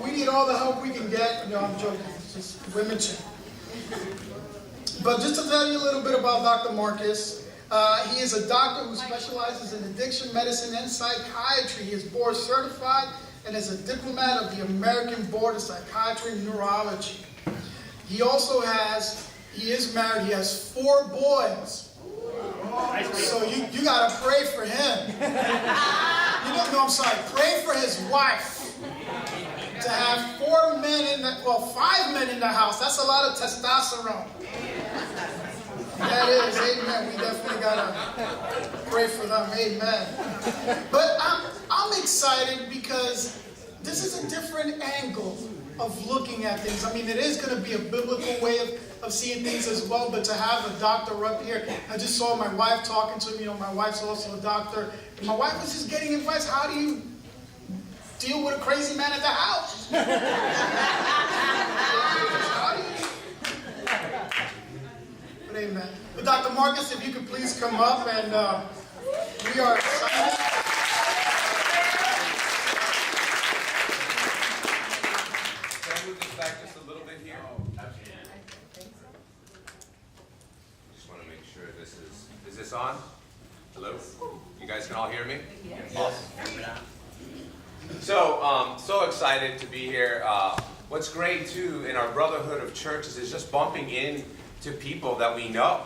we need all the help we can get. No, I'm joking. It's just women too. But just to tell you a little bit about Dr. Marcus, he is a doctor who specializes in addiction medicine and psychiatry. He is board certified and is a diplomat of the American Board of Psychiatry and Neurology. He is married. He has 4 boys. So you got to pray for him. Pray for his wife. To have 5 men in the house, that's a lot of testosterone. That is, amen. We definitely got to pray for them, amen. But I'm excited because this is a different angle of looking at things. I mean, it is going to be a biblical way of seeing things as well, but to have a doctor up here, I just saw my wife talking to me. My wife's also a doctor. And my wife was just getting advice. How do you deal with a crazy man at the house? But amen. But Dr. Marcus, if you could please come up, and we are excited. Can I move this back just a little bit here? Just want to make sure is this on? Hello? You guys can all hear me? Awesome. So excited to be here. What's great too in our brotherhood of churches is just bumping into people that we know.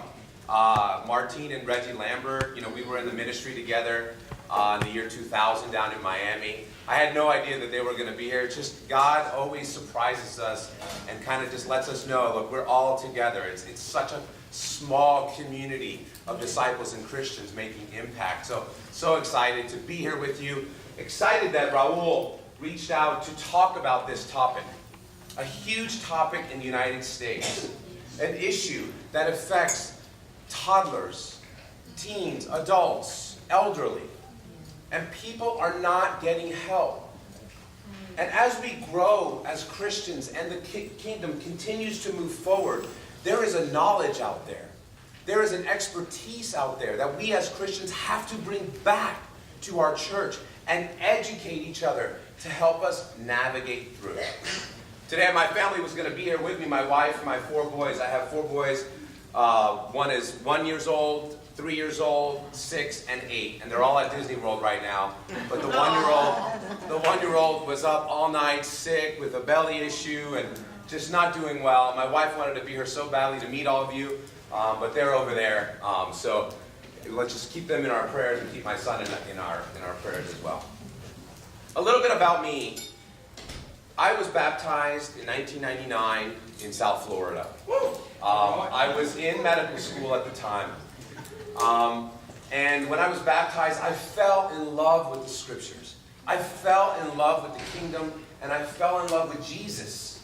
Martine and Reggie Lambert, we were in the ministry together in the year 2000 down in Miami. I had no idea that they were going to be here. It's just God always surprises us and kind of just lets us know, look, we're all together. It's such a small community of disciples and Christians making impact. So excited to be here with you. Excited that Raul reached out to talk about this topic. A huge topic in the United States. An issue that affects toddlers, teens, adults, elderly. And people are not getting help. And as we grow as Christians and the kingdom continues to move forward, there is a knowledge out there. There is an expertise out there that we as Christians have to bring back to our church and educate each other to help us navigate through it. Today my family was going to be here with me, my wife and my 4 boys. I have 4 boys. One is 1 year old, 3 years old, 6, and 8. And they're all at Disney World right now. But the 1-year-old was up all night sick with a belly issue and just not doing well. My wife wanted to be here so badly to meet all of you, but they're over there. So let's just keep them in our prayers and keep my son in our prayers as well. A little bit about me. I was baptized in 1999 in South Florida. I was in medical school at the time. And when I was baptized, I fell in love with the scriptures. I fell in love with the kingdom, and I fell in love with Jesus.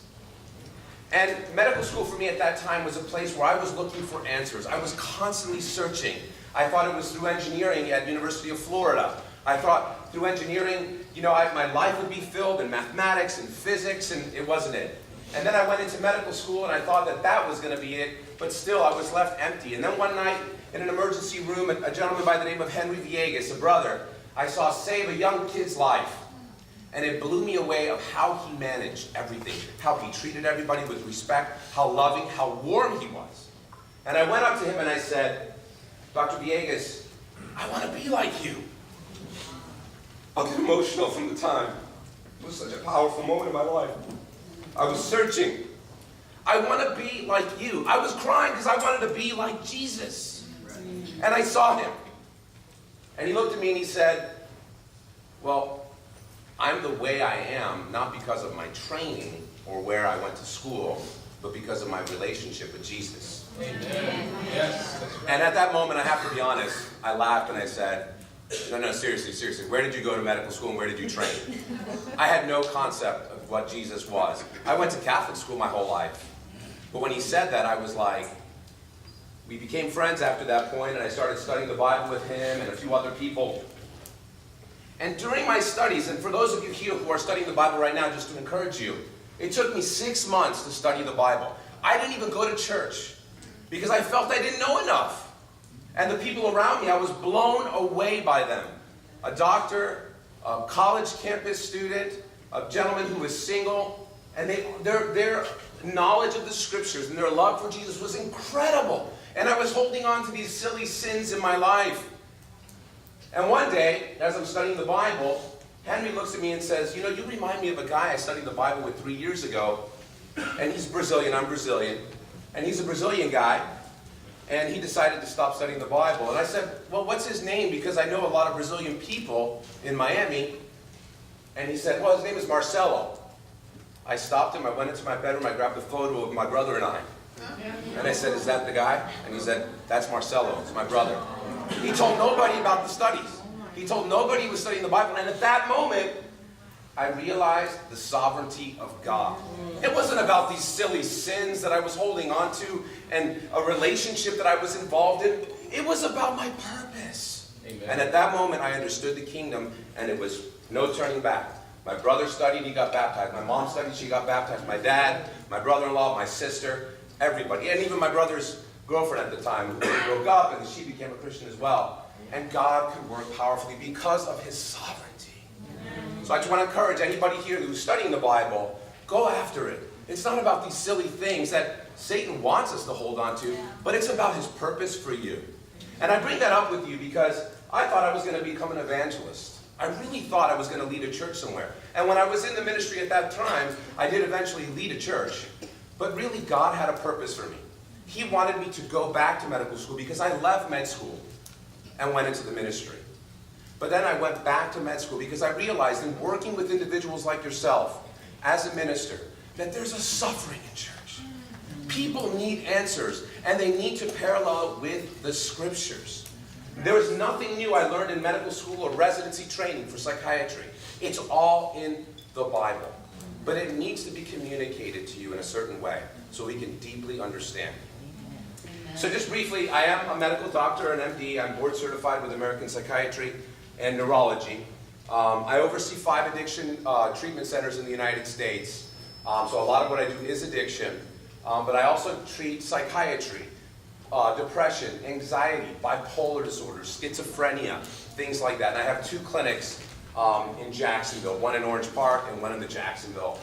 And medical school for me at that time was a place where I was looking for answers. I was constantly searching. I thought it was through engineering at University of Florida. I thought through engineering, my life would be filled in mathematics and physics, and it wasn't it. And then I went into medical school, and I thought that was going to be it, but still I was left empty. And then one night, in an emergency room, a gentleman by the name of Henry Villegas, a brother, I saw save a young kid's life. And it blew me away of how he managed everything, how he treated everybody with respect, how loving, how warm he was. And I went up to him and I said, Dr. Villegas, I want to be like you. I'll get emotional from the time. It was such a powerful moment in my life. I was searching. I want to be like you. I was crying because I wanted to be like Jesus. And I saw him. And he looked at me and he said, well, I'm the way I am, not because of my training or where I went to school, but because of my relationship with Jesus. Amen. Yes. And at that moment, I have to be honest, I laughed and I said, no, seriously, where did you go to medical school and where did you train? I had no concept of what Jesus was. I went to Catholic school my whole life. But when he said that, I was like, we became friends after that point, and I started studying the Bible with him and a few other people. And during my studies, and for those of you here who are studying the Bible right now, just to encourage you, it took me 6 months to study the Bible. I didn't even go to church because I felt I didn't know enough. And the people around me, I was blown away by them. A doctor, a college campus student, a gentleman who was single, and their knowledge of the scriptures and their love for Jesus was incredible. And I was holding on to these silly sins in my life. And one day, as I'm studying the Bible, Henry looks at me and says, you know, you remind me of a guy I studied the Bible with 3 years ago, and he's Brazilian, I'm Brazilian, and he's a Brazilian guy, and he decided to stop studying the Bible. And I said, well, what's his name? Because I know a lot of Brazilian people in Miami. And he said, well, his name is Marcelo. I stopped him, I went into my bedroom, I grabbed a photo of my brother and I. And I said, is that the guy? And he said, that's Marcelo, it's my brother. He told nobody about the studies. He told nobody he was studying the Bible. And at that moment, I realized the sovereignty of God. It wasn't about these silly sins that I was holding on to and a relationship that I was involved in. It was about my purpose. Amen. And at that moment, I understood the kingdom, and it was no turning back. My brother studied, he got baptized. My mom studied, she got baptized. My dad, my brother-in-law, my sister, everybody. And even my brother's girlfriend at the time, who broke up, and she became a Christian as well. And God could work powerfully because of his sovereignty. So I just want to encourage anybody here who's studying the Bible, go after it. It's not about these silly things that Satan wants us to hold on to, but it's about his purpose for you. And I bring that up with you because I thought I was going to become an evangelist. I really thought I was going to lead a church somewhere. And when I was in the ministry at that time, I did eventually lead a church. But really, God had a purpose for me. He wanted me to go back to medical school because I left med school and went into the ministry. But then I went back to med school because I realized in working with individuals like yourself as a minister that there's a suffering in church. People need answers, and they need to parallel it with the scriptures. There is nothing new I learned in medical school or residency training for psychiatry. It's all in the Bible. But it needs to be communicated to you in a certain way so we can deeply understand. So just briefly, I am a medical doctor, an MD. I'm board certified with American Psychiatry and Neurology. I oversee 5 addiction treatment centers in the United States. So a lot of what I do is addiction. But I also treat psychiatry, depression, anxiety, bipolar disorders, schizophrenia, things like that. And I have 2 clinics in Jacksonville, one in Orange Park and one in the Jacksonville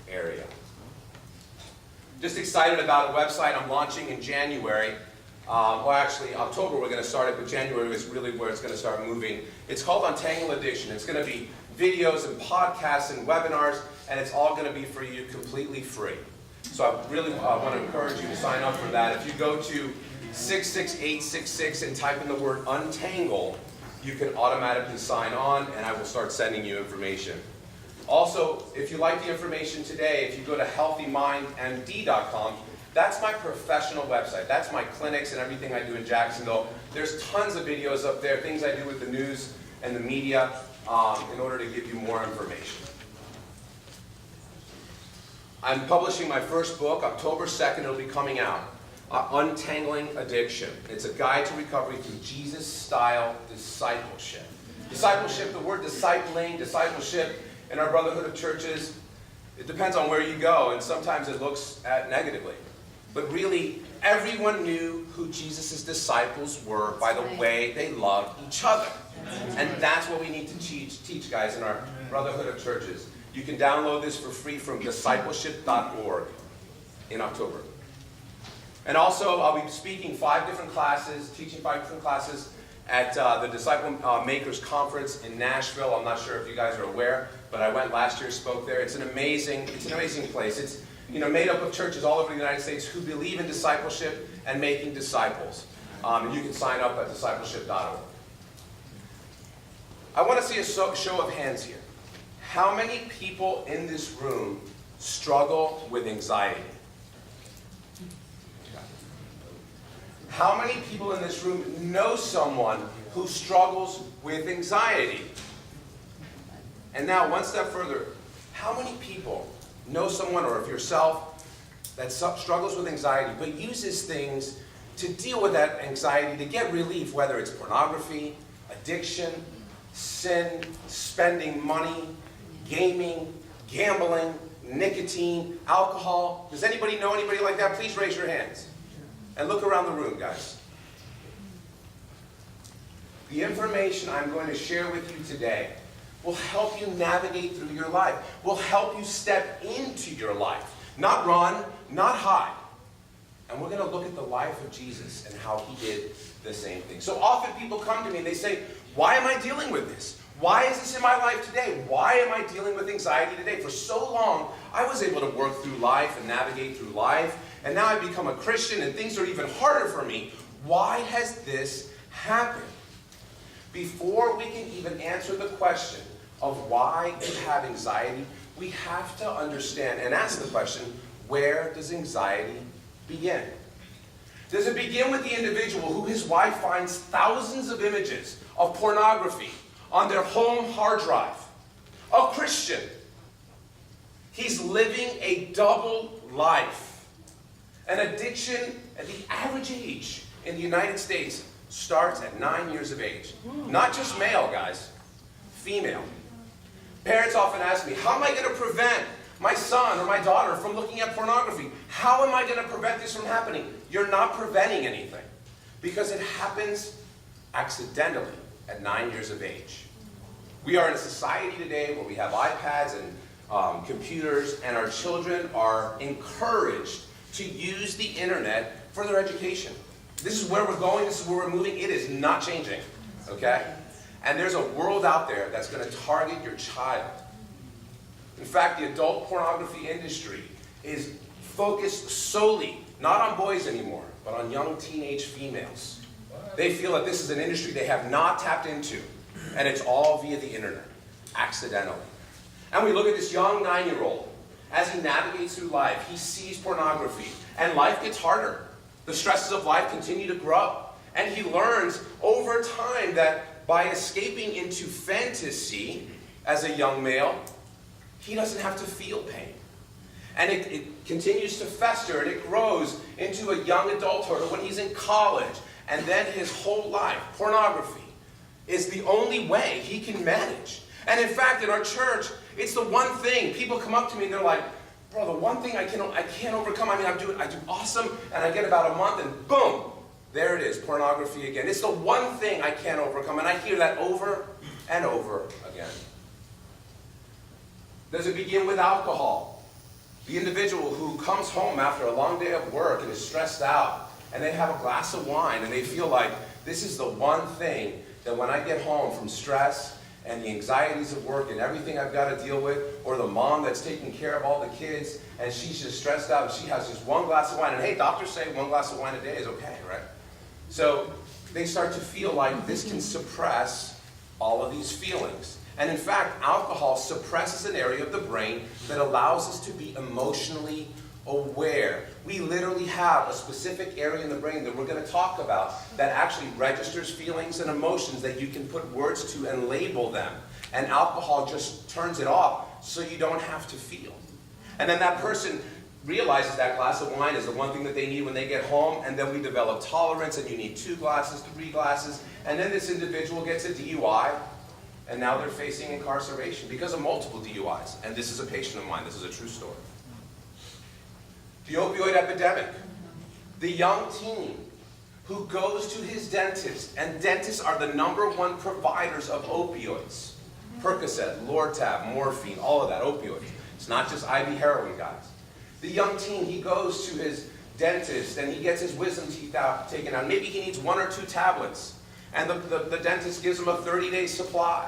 area. Just excited about a website I'm launching in January. Well, actually, October we're going to start it, but January is really where it's going to start moving. It's called Untangle Addiction. It's going to be videos and podcasts and webinars, and it's all going to be for you completely free. So I really want to encourage you to sign up for that. If you go to 66866 and type in the word untangle, you can automatically sign on, and I will start sending you information. Also, if you like the information today, if you go to healthymindmd.com, that's my professional website. That's my clinics and everything I do in Jacksonville. There's tons of videos up there, things I do with the news and the media in order to give you more information. I'm publishing my first book, October 2nd, it'll be coming out. Untangling Addiction. It's a guide to recovery through Jesus-style discipleship. Discipleship, the word discipling, discipleship, in our Brotherhood of Churches, it depends on where you go, and sometimes it looks at negatively. But really, everyone knew who Jesus' disciples were by the way they loved each other. And that's what we need to teach guys, in our Brotherhood of Churches. You can download this for free from discipleship.org in October. And also, I'll be speaking 5 different classes, teaching 5 different classes at the Disciple Makers Conference in Nashville. I'm not sure if you guys are aware, but I went last year, spoke there. It's an amazing place. It's made up of churches all over the United States who believe in discipleship and making disciples. And you can sign up at discipleship.org. I want to see a show of hands here. How many people in this room struggle with anxiety? How many people in this room know someone who struggles with anxiety? And now, one step further, how many people know someone, or if yourself, that struggles with anxiety, but uses things to deal with that anxiety, to get relief, whether it's pornography, addiction, sin, spending money, gaming, gambling, nicotine, alcohol? Does anybody know anybody like that? Please raise your hands. And look around the room, guys. The information I'm going to share with you today will help you navigate through your life, will help you step into your life. Not run, not hide. And we're going to look at the life of Jesus and how he did the same thing. So often people come to me and they say, why am I dealing with this? Why is this in my life today? Why am I dealing with anxiety today? For so long, I was able to work through life and navigate through life. And now I've become a Christian and things are even harder for me. Why has this happened? Before we can even answer the question of why you have anxiety, we have to understand and ask the question, where does anxiety begin? Does it begin with the individual who his wife finds thousands of images of pornography on their home hard drive? A Christian. He's living a double life. An addiction at the average age in the United States starts at 9 years of age. Not just male, guys. Female. Parents often ask me, how am I going to prevent my son or my daughter from looking at pornography? How am I going to prevent this from happening? You're not preventing anything because it happens accidentally at 9 years of age. We are in a society today where we have iPads and computers, and our children are encouraged to use the internet for their education. This is where we're going, this is where we're moving. It is not changing, okay? And there's a world out there that's going to target your child. In fact, the adult pornography industry is focused solely, not on boys anymore, but on young teenage females. They feel that this is an industry they have not tapped into, and it's all via the internet, accidentally. And we look at this young 9-year-old. As he navigates through life, he sees pornography, and life gets harder. The stresses of life continue to grow. And he learns over time that by escaping into fantasy as a young male, he doesn't have to feel pain. And it continues to fester, and it grows into a young adulthood, or when he's in college, and then his whole life, pornography is the only way he can manage. And in fact, in our church, it's the one thing, people come up to me and they're like, bro, the one thing I can't overcome, I do awesome, and I get about a month, and boom, there it is, pornography again. It's the one thing I can't overcome, and I hear that over and over again. Does it begin with alcohol? The individual who comes home after a long day of work and is stressed out, and they have a glass of wine, and they feel like this is the one thing that when I get home from stress and the anxieties of work and everything I've got to deal with, or the mom that's taking care of all the kids, and she's just stressed out, and she has just one glass of wine, and hey, doctors say one glass of wine a day is okay, right? So they start to feel like this can suppress all of these feelings. And in fact, alcohol suppresses an area of the brain that allows us to be emotionally aware. We literally have a specific area in the brain that we're going to talk about that actually registers feelings and emotions that you can put words to and label them. And alcohol just turns it off so you don't have to feel. And then that person realizes that glass of wine is the one thing that they need when they get home, and then we develop tolerance, and you need 2 glasses, 3 glasses, and then this individual gets a DUI, and now they're facing incarceration because of multiple DUIs. And this is a patient of mine. This is a true story. The opioid epidemic. The young teen who goes to his dentist, and dentists are the #1 providers of opioids. Percocet, Lortab, morphine, all of that, opioids. It's not just IV heroin, guys. The young teen, he goes to his dentist and he gets his wisdom teeth taken out. Maybe he needs 1 or 2 tablets. And the dentist gives him a 30-day supply.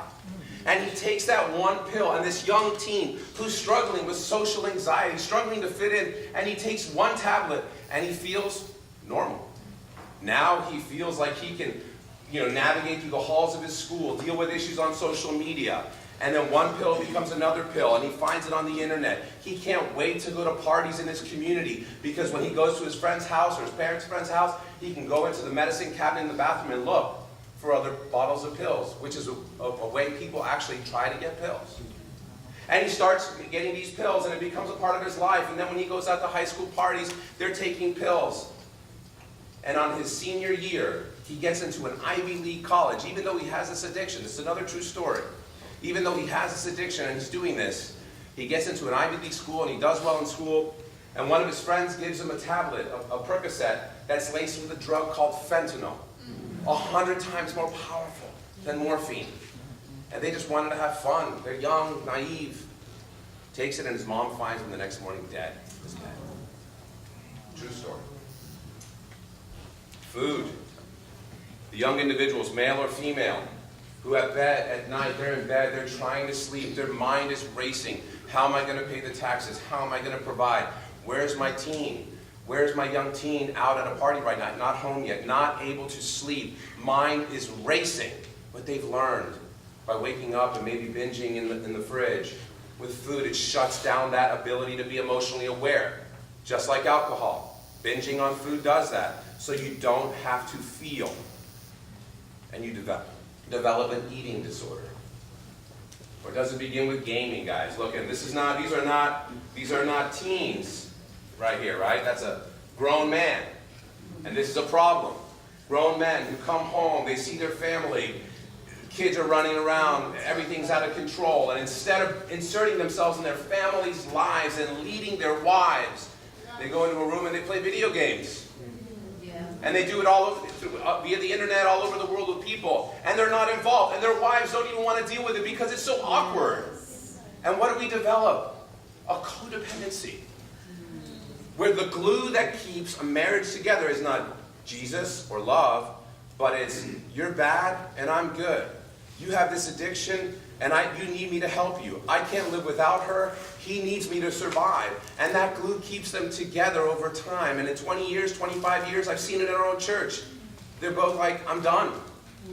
And he takes that one pill, and this young teen who's struggling with social anxiety, struggling to fit in, and he takes 1 tablet, and he feels normal. Now he feels like he can, navigate through the halls of his school, deal with issues on social media. And then 1 pill becomes another pill, and he finds it on the internet. He can't wait to go to parties in his community, because when he goes to his friend's house or his parents' friend's house, he can go into the medicine cabinet in the bathroom and look for other bottles of pills, which is a way people actually try to get pills. And he starts getting these pills, and it becomes a part of his life. And then when he goes out to high school parties, they're taking pills. And on his senior year, he gets into an Ivy League college, even though he has this addiction. This is another true story. Even though he has this addiction and he's doing this, he gets into an Ivy League school, and he does well in school. And one of his friends gives him a tablet, a Percocet, that's laced with a drug called fentanyl. 100 times more powerful than morphine. And they just wanted to have fun. They're young, naive. Takes it and his mom finds him the next morning dead. He's dead. True story. Food. The young individuals, male or female, who at night, they're in bed, they're trying to sleep, their mind is racing. How am I going to pay the taxes? How am I going to provide? Where's my teen? Where's my young teen out at a party right now? Not home yet, not able to sleep. Mind is racing. What they've learned by waking up and maybe binging in the fridge with food, it shuts down that ability to be emotionally aware. Just like alcohol. Binging on food does that. So you don't have to feel. And you develop an eating disorder. Or does it begin with gaming, guys? Look, and these are not teens right here, right? That's a grown man. And this is a problem. Grown men who come home, they see their family, kids are running around, everything's out of control, and instead of inserting themselves in their families' lives and leading their wives, they go into a room and they play video games. And they do it all over, via the internet, all over the world with people. And they're not involved. And their wives don't even want to deal with it because it's so awkward. And what do we develop? A codependency. Where the glue that keeps a marriage together is not Jesus or love, but it's you're bad and I'm good. You have this addiction and you need me to help you. I can't live without her. He needs me to survive. And that glue keeps them together over time. And in 20 years, 25 years, I've seen it in our own church. They're both like, I'm done.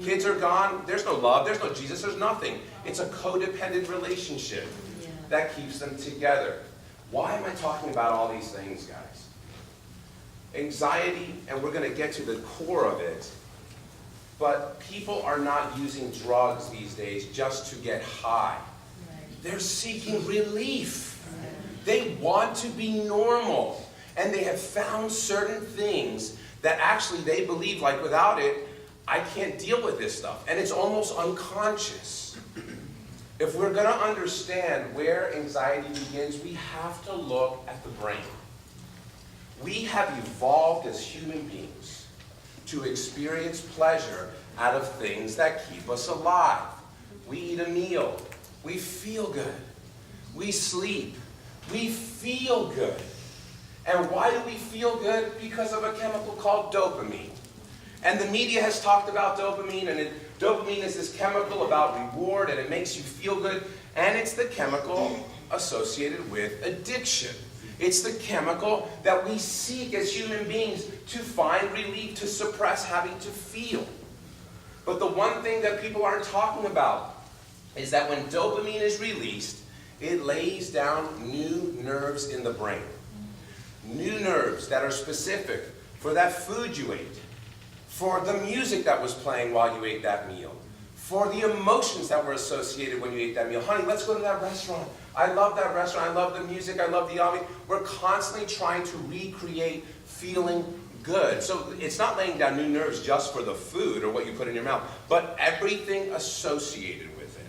Kids are gone. There's no love. There's no Jesus. There's nothing. It's a codependent relationship that keeps them together. Why am I talking about all these things, guys? Anxiety, and we're going to get to the core of it, but people are not using drugs these days just to get high. They're seeking relief. They want to be normal. And they have found certain things that actually they believe, like without it, I can't deal with this stuff. And it's almost unconscious. If we're going to understand where anxiety begins, we have to look at the brain. We have evolved as human beings to experience pleasure out of things that keep us alive. We eat a meal. We feel good. We sleep. We feel good. And why do we feel good? Because of a chemical called dopamine. And the media has talked about dopamine, and dopamine is this chemical about reward, and it makes you feel good. And it's the chemical associated with addiction. It's the chemical that we seek as human beings to find relief, to suppress having to feel. But the one thing that people aren't talking about is that when dopamine is released, it lays down new nerves in the brain. New nerves that are specific for that food you ate, for the music that was playing while you ate that meal, for the emotions that were associated when you ate that meal. Honey, let's go to that restaurant. I love that restaurant. I love the music. I love the ambiance. We're constantly trying to recreate feeling good. So it's not laying down new nerves just for the food or what you put in your mouth, but everything associated with it.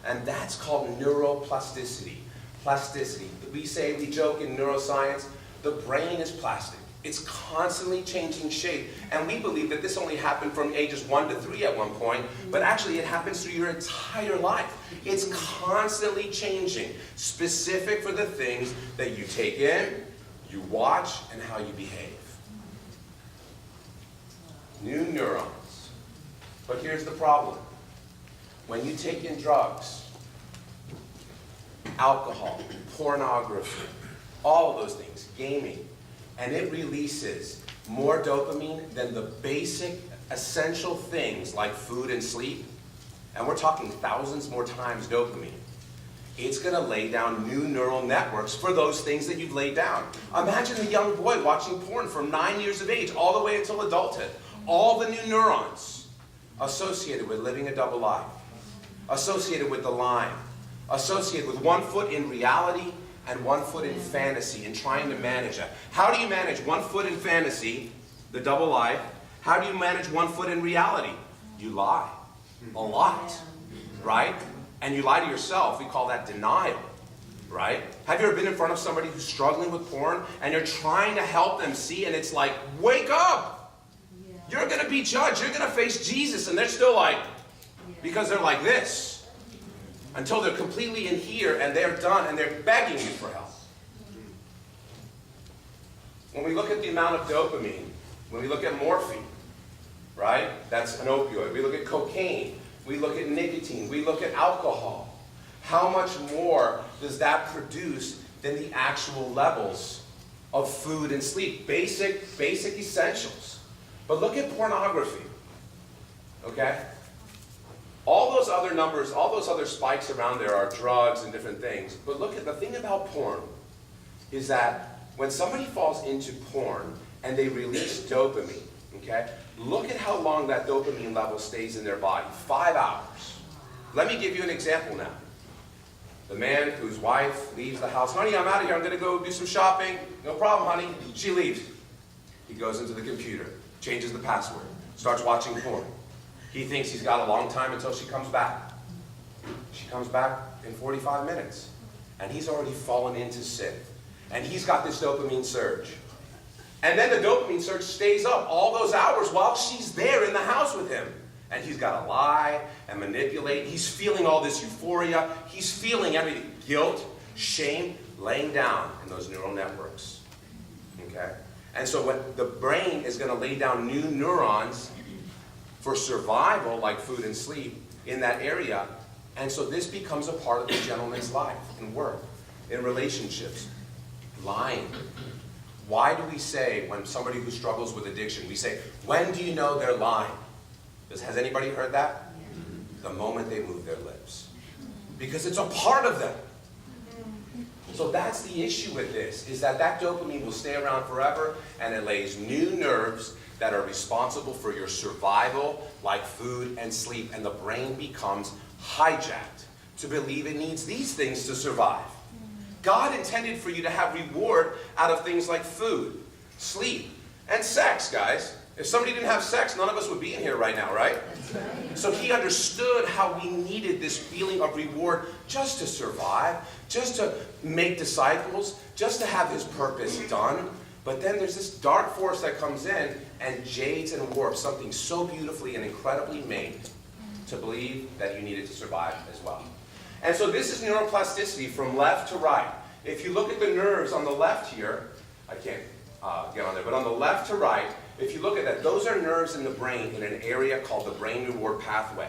And that's called neuroplasticity. Plasticity. We joke in neuroscience, the brain is plastic. It's constantly changing shape. And we believe that this only happened from ages 1 to 3 at one point, but actually it happens through your entire life. It's constantly changing, specific for the things that you take in, you watch, and how you behave. New neurons. But here's the problem. When you take in drugs, alcohol, pornography, all of those things, gaming, and it releases more dopamine than the basic essential things like food and sleep, and we're talking thousands more times dopamine, it's going to lay down new neural networks for those things that you've laid down. Imagine a young boy watching porn from 9 years of age all the way until adulthood. All the new neurons associated with living a double life, associated with the line, associated with 1 foot in reality and 1 foot in fantasy and trying to manage that. How do you manage 1 foot in fantasy, the double life? How do you manage 1 foot in reality? You lie. A lot. Right? And you lie to yourself. We call that denial. Right? Have you ever been in front of somebody who's struggling with porn and you're trying to help them see and it's like, wake up! You're going to be judged. You're going to face Jesus. And they're still like, because they're like this. until they're completely in here and they're done and they're begging you for help. When we look at the amount of dopamine, when we look at morphine, right? That's an opioid. We look at cocaine. We look at nicotine. We look at alcohol. How much more does that produce than the actual levels of food and sleep? Basic essentials. But look at pornography, okay? All those other numbers, all those other spikes around there are drugs and different things. But look at the thing about porn is that when somebody falls into porn and they release dopamine, okay, look at how long that dopamine level stays in their body. 5 hours. Let me give you an example now. The man whose wife leaves the house, honey, I'm out of here, I'm going to go do some shopping. No problem, honey. She leaves. He goes into the computer, changes the password, starts watching porn. He thinks he's got a long time until she comes back. She comes back in 45 minutes, and he's already fallen into sin. And he's got this dopamine surge. And then the dopamine surge stays up all those hours while she's there in the house with him. And he's got to lie and manipulate. He's feeling all this euphoria. He's feeling everything. Guilt, shame, laying down in those neural networks. Okay? And so when the brain is going to lay down new neurons for survival, like food and sleep, in that area. And so this becomes a part of the gentleman's life, in work, in relationships. Lying. Why do we say, when somebody who struggles with addiction, we say, when do you know they're lying? Has anybody heard that? The moment they move their lips. Because it's a part of them. So that's the issue with this, is that dopamine will stay around forever, and it lays new nerves that are responsible for your survival, like food and sleep, and the brain becomes hijacked to believe it needs these things to survive. God intended for you to have reward out of things like food, sleep, and sex, guys. If somebody didn't have sex, none of us would be in here right now, right? That's right. So he understood how we needed this feeling of reward just to survive, just to make disciples, just to have his purpose done. But then there's this dark force that comes in and jades and warps something so beautifully and incredibly made to believe that you needed to survive as well. And so this is neuroplasticity from left to right. If you look at the nerves on the left here, I can't get on there, but on the left to right, if you look at that, those are nerves in the brain in an area called the brain reward pathway.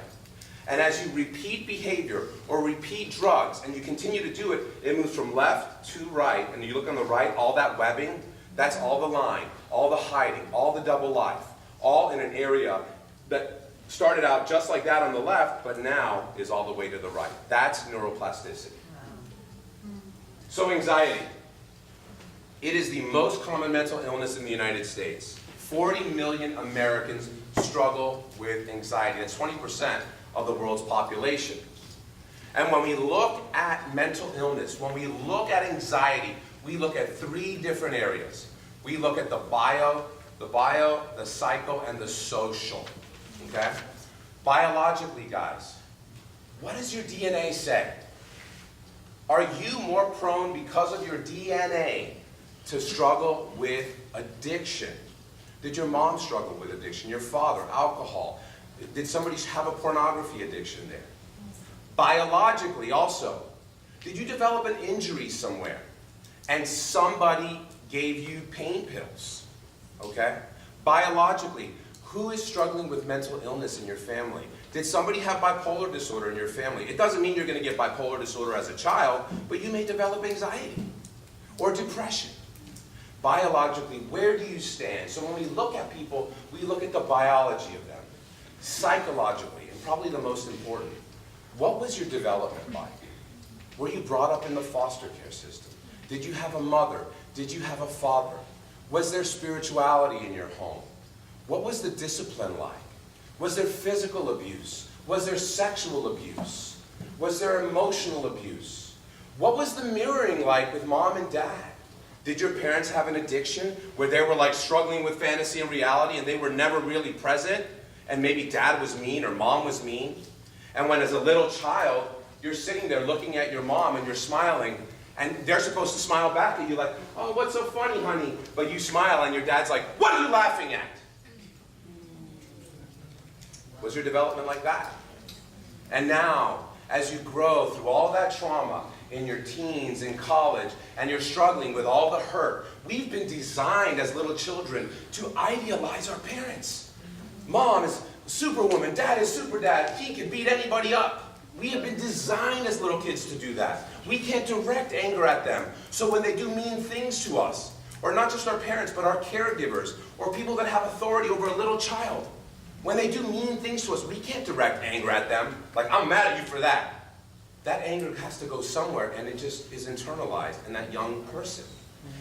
And as you repeat behavior or repeat drugs, and you continue to do it, it moves from left to right. And you look on the right, all that webbing, that's all the lying, all the hiding, all the double life, all in an area that started out just like that on the left, but now is all the way to the right. That's neuroplasticity. So anxiety. It is the most common mental illness in the United States. 40 million Americans struggle with anxiety. That's 20% of the world's population. And when we look at mental illness, when we look at anxiety, we look at 3 different areas. We look at the bio, the psycho, and the social. Okay? Biologically, guys, what does your DNA say? Are you more prone, because of your DNA, to struggle with addiction? Did your mom struggle with addiction? Your father? Alcohol? Did somebody have a pornography addiction there? Biologically also, did you develop an injury somewhere and somebody gave you pain pills? Okay? Biologically, who is struggling with mental illness in your family? Did somebody have bipolar disorder in your family? It doesn't mean you're going to get bipolar disorder as a child, but you may develop anxiety or depression. Biologically, where do you stand? So when we look at people, we look at the biology of them. Psychologically, and probably the most important, what was your development like? Were you brought up in the foster care system? Did you have a mother? Did you have a father? Was there spirituality in your home? What was the discipline like? Was there physical abuse? Was there sexual abuse? Was there emotional abuse? What was the mirroring like with mom and dad? Did your parents have an addiction where they were like struggling with fantasy and reality and they were never really present? And maybe dad was mean or mom was mean? And when as a little child, you're sitting there looking at your mom and you're smiling, and they're supposed to smile back at you like, oh, what's so funny, honey? But you smile and your dad's like, what are you laughing at? Was your development like that? And now, as you grow through all that trauma in your teens, in college, and you're struggling with all the hurt, we've been designed as little children to idealize our parents. Mom is superwoman, dad is super dad, he can beat anybody up. We have been designed as little kids to do that. We can't direct anger at them. So when they do mean things to us, or not just our parents, but our caregivers, or people that have authority over a little child, when they do mean things to us, we can't direct anger at them. Like, I'm mad at you for that. That anger has to go somewhere, and it just is internalized in that young person.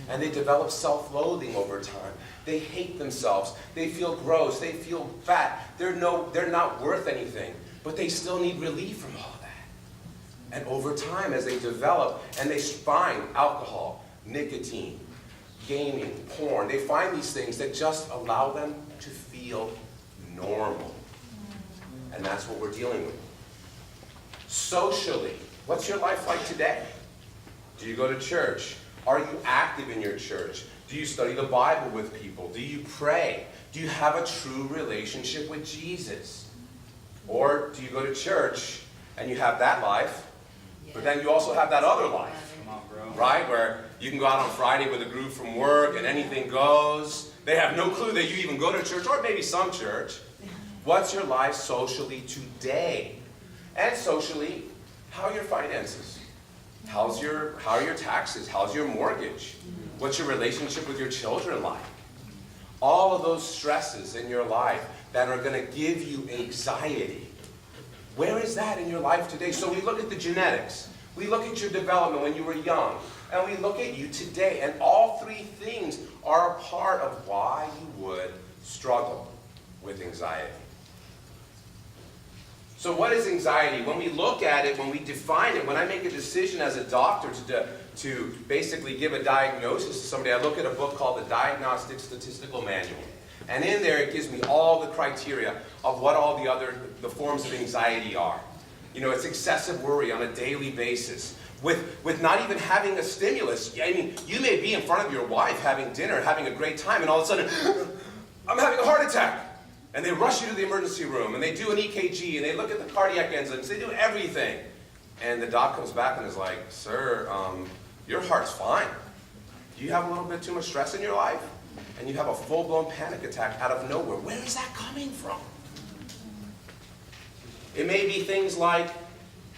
And they develop self-loathing over time. They hate themselves. They feel gross. They feel fat. They're not worth anything. But they still need relief from all of that. And over time, as they develop, and they find alcohol, nicotine, gaming, porn, they find these things that just allow them to feel normal. And that's what we're dealing with. Socially, what's your life like today? Do you go to church? Are you active in your church? Do you study the Bible with people? Do you pray? Do you have a true relationship with Jesus? Or do you go to church and you have that life, but then you also have that other life, right? Where you can go out on Friday with a group from work and anything goes. They have no clue that you even go to church, or maybe some church. What's your life socially today? And socially, how are your finances? How are your taxes? How's your mortgage? What's your relationship with your children like? All of those stresses in your life that are going to give you anxiety. Where is that in your life today? So we look at the genetics. We look at your development when you were young. And we look at you today. And all three things are a part of why you would struggle with anxiety. So what is anxiety? When we look at it, when we define it, when I make a decision as a doctor to basically give a diagnosis to somebody, I look at a book called the Diagnostic Statistical Manual. And in there it gives me all the criteria of what all the forms of anxiety are. You know, it's excessive worry on a daily basis. With not even having a stimulus. I mean, you may be in front of your wife having dinner, having a great time, and all of a sudden, I'm having a heart attack. And they rush you to the emergency room, and they do an EKG, and they look at the cardiac enzymes, they do everything. And the doc comes back and is like, sir, your heart's fine. Do you have a little bit too much stress in your life? And you have a full-blown panic attack out of nowhere. Where is that coming from? It may be things like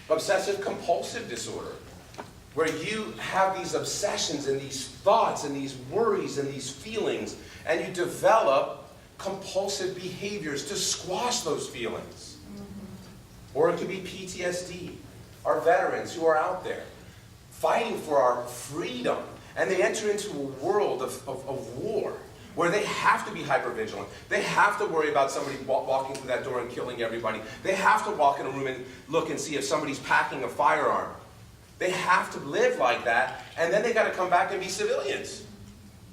obsessive-compulsive disorder, where you have these obsessions and these thoughts and these worries and these feelings, and you develop compulsive behaviors to squash those feelings. Or it could be PTSD. Our veterans who are out there fighting for our freedom, and they enter into a world of war where they have to be hypervigilant. They have to worry about somebody walking through that door and killing everybody. They have to walk in a room and look and see if somebody's packing a firearm. They have to live like that, and then they got to come back and be civilians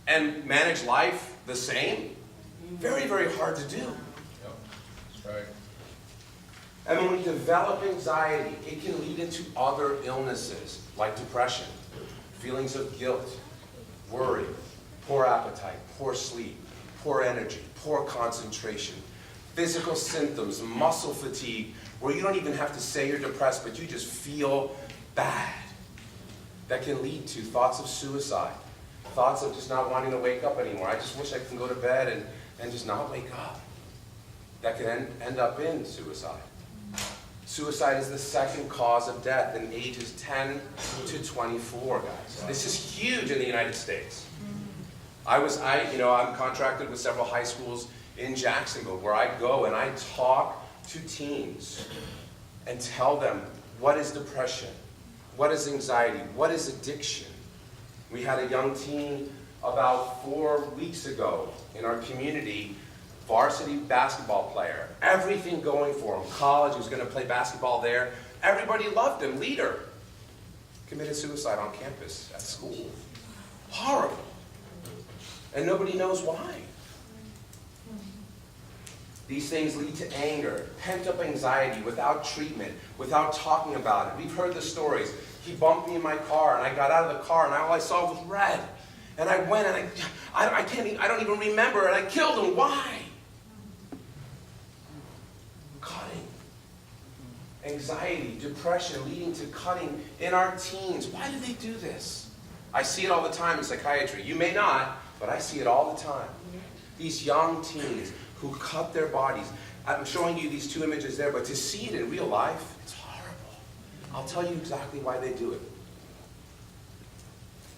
and manage life the same. Very, very hard to do. Yep, that's right. And when we develop anxiety, it can lead into other illnesses like depression, feelings of guilt, worry, poor appetite, poor sleep, poor energy, poor concentration, physical symptoms, muscle fatigue, where you don't even have to say you're depressed, but you just feel bad. That can lead to thoughts of suicide, thoughts of just not wanting to wake up anymore. I just wish I can go to bed and just not wake up. That can end up in suicide. Suicide is the second cause of death in ages 10 to 24, guys. This is huge in the United States. I'm contracted with several high schools in Jacksonville where I go and I talk to teens and tell them what is depression, what is anxiety, what is addiction. We had a young teen about 4 weeks ago in our community, varsity basketball player, everything going for him, college, he was going to play basketball there, everybody loved him, leader, committed suicide on campus at school. Horrible. And nobody knows why. These things lead to anger, pent-up anxiety without treatment, without talking about it. We've heard the stories. He bumped me in my car, and I got out of the car, and all I saw was red. And I went, and I don't even remember, and I killed him. Why? Cutting. anxiety, depression, leading to cutting in our teens. Why do they do this? I see it all the time in psychiatry. You may not, but I see it all the time. These young teens who cut their bodies. I'm showing you these two images there, but to see it in real life, it's horrible. I'll tell you exactly why they do it.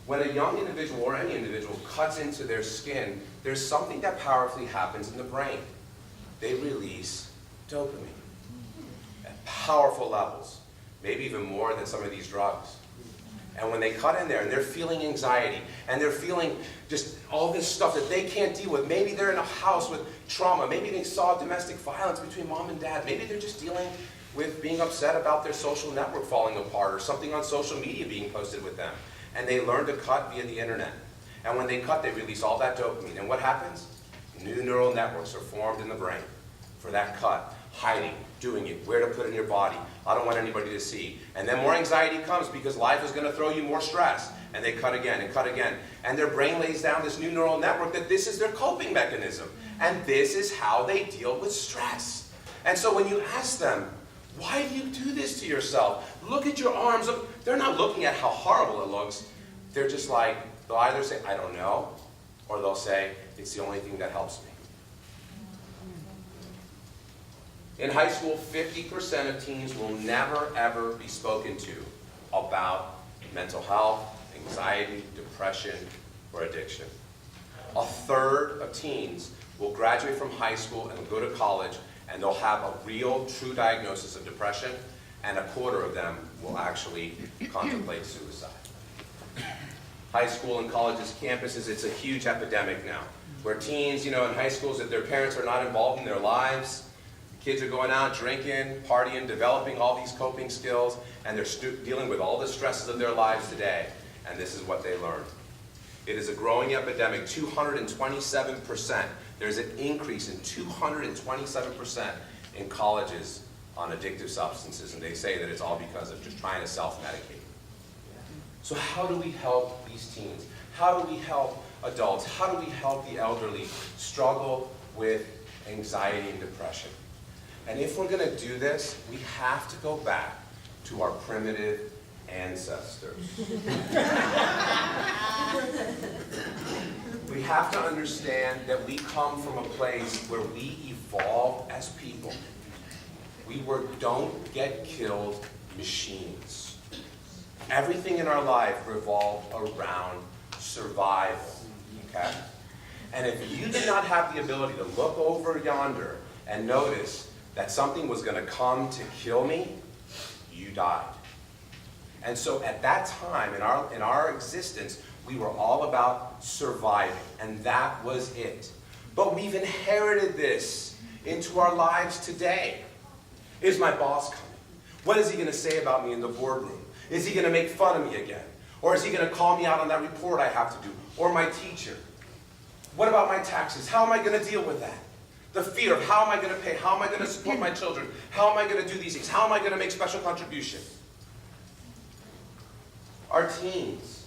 When a young individual, or any individual, cuts into their skin, there's something that powerfully happens in the brain. They release dopamine at powerful levels, maybe even more than some of these drugs. And when they cut in there and they're feeling anxiety and they're feeling just all this stuff that they can't deal with, maybe they're in a house with trauma, maybe they saw domestic violence between mom and dad, maybe they're just dealing with being upset about their social network falling apart or something on social media being posted with them. And they learn to cut via the internet. And when they cut, they release all that dopamine. And what happens? New neural networks are formed in the brain for that cut. Hiding, doing it, where to put it in your body. I don't want anybody to see. And then more anxiety comes because life is going to throw you more stress. And they cut again and cut again. And their brain lays down this new neural network that this is their coping mechanism. And this is how they deal with stress. And so when you ask them, why do you do this to yourself? Look at your arms. They're not looking at how horrible it looks. They're just like, they'll either say, I don't know, or they'll say, it's the only thing that helps me. In high school, 50% of teens will never, ever be spoken to about mental health, anxiety, depression, or addiction. A third of teens will graduate from high school and go to college, and they'll have a real, true diagnosis of depression, and a quarter of them will actually contemplate suicide. High school and colleges, campuses, it's a huge epidemic now, where teens, in high schools, if their parents are not involved in their lives, kids are going out, drinking, partying, developing all these coping skills, and they're dealing with all the stresses of their lives today, and this is what they learn. It is a growing epidemic, 227%. There's an increase in 227% in colleges on addictive substances, and they say that it's all because of just trying to self-medicate. So how do we help these teens? How do we help adults? How do we help the elderly struggle with anxiety and depression? And if we're going to do this, we have to go back to our primitive ancestors. We have to understand that we come from a place where we evolved as people. We were don't get killed machines. Everything in our life revolved around survival, okay? And if you did not have the ability to look over yonder and notice that something was going to come to kill me, you died. And so at that time in our existence, we were all about surviving, and that was it. But we've inherited this into our lives today. Is my boss coming? What is he going to say about me in the boardroom? Is he going to make fun of me again? Or is he going to call me out on that report I have to do? Or my teacher? What about my taxes? How am I going to deal with that? The fear of how am I going to pay? How am I going to support my children? How am I going to do these things? How am I going to make special contribution? Our teens,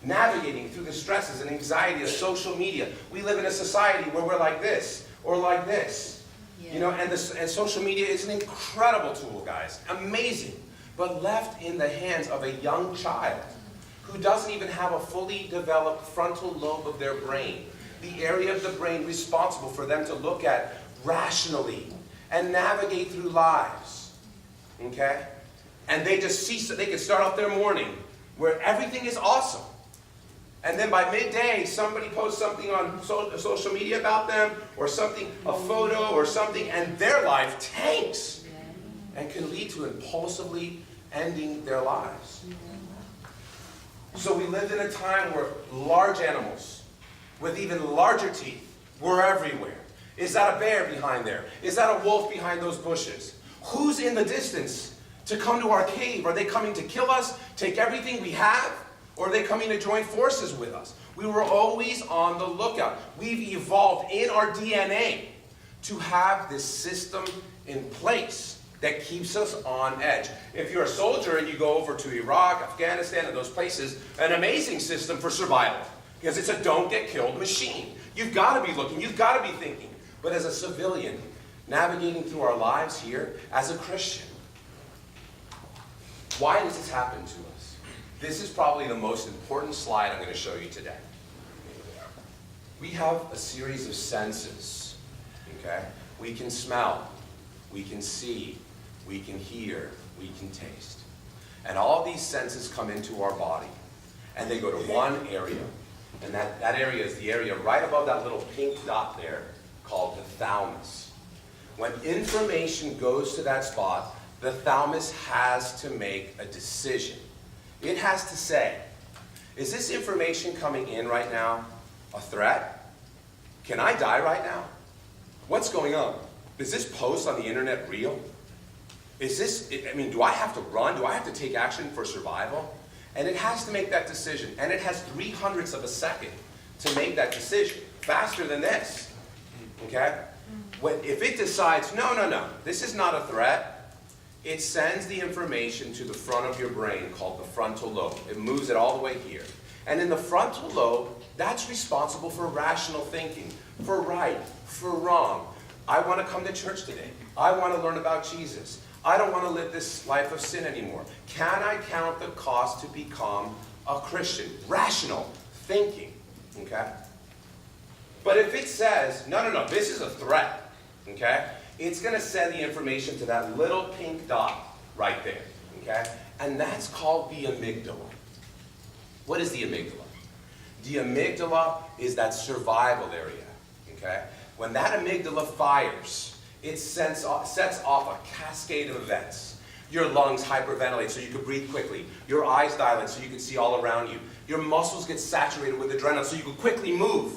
navigating through the stresses and anxiety of social media. We live in a society where we're like this or like this. Yeah. And social media is an incredible tool, guys. Amazing. But left in the hands of a young child who doesn't even have a fully developed frontal lobe of their brain, the area of the brain responsible for them to look at rationally and navigate through lives. Okay? And they just see, they can start off their morning where everything is awesome. And then by midday, somebody posts something on social media about them, or something, a photo or something, and their life tanks and can lead to impulsively ending their lives. So we lived in a time where large animals with even larger teeth were everywhere. Is that a bear behind there? Is that a wolf behind those bushes? Who's in the distance to come to our cave? Are they coming to kill us, take everything we have? Or are they coming to join forces with us? We were always on the lookout. We've evolved in our DNA to have this system in place that keeps us on edge. If you're a soldier and you go over to Iraq, Afghanistan, and those places, an amazing system for survival. Because it's a don't get killed machine. You've got to be looking, you've got to be thinking. But as a civilian, navigating through our lives here, as a Christian, Why does this happen to us? This is probably the most important slide I'm going to show you today. We have a series of senses, okay? We can smell, we can see, we can hear, we can taste. And all these senses come into our body, and they go to one area. And that area is the area right above that little pink dot there, called the thalamus. When information goes to that spot, the thalamus has to make a decision. It has to say, is this information coming in right now a threat? Can I die right now? What's going on? Is this post on the internet real? Is this, do I have to run? Do I have to take action for survival? And it has to make that decision. And it has 0.03 of a second to make that decision. Faster than this. Okay? If it decides, no, this is not a threat, it sends the information to the front of your brain called the frontal lobe. It moves it all the way here. And in the frontal lobe, that's responsible for rational thinking, for right, for wrong. I want to come to church today. I want to learn about Jesus. I don't want to live this life of sin anymore. Can I count the cost to become a Christian? Rational thinking, okay? But if it says, no, this is a threat, okay? It's going to send the information to that little pink dot right there, okay? And that's called the amygdala. What is the amygdala? The amygdala is that survival area, okay? When that amygdala fires, it sets off a cascade of events. Your lungs hyperventilate so you can breathe quickly. Your eyes dilate so you can see all around you. Your muscles get saturated with adrenaline so you can quickly move.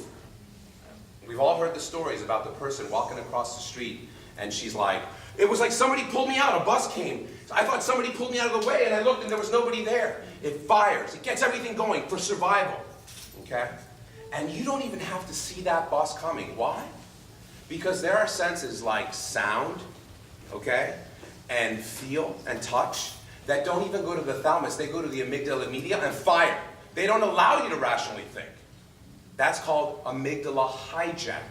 We've all heard the stories about the person walking across the street and she's like, it was like somebody pulled me out, a bus came. I thought somebody pulled me out of the way and I looked and there was nobody there. It fires, it gets everything going for survival, okay? And you don't even have to see that bus coming. Why? Because there are senses like sound, okay, and feel and touch that don't even go to the thalamus. They go to the amygdala immediately and fire. They don't allow you to rationally think. That's called amygdala hijacking.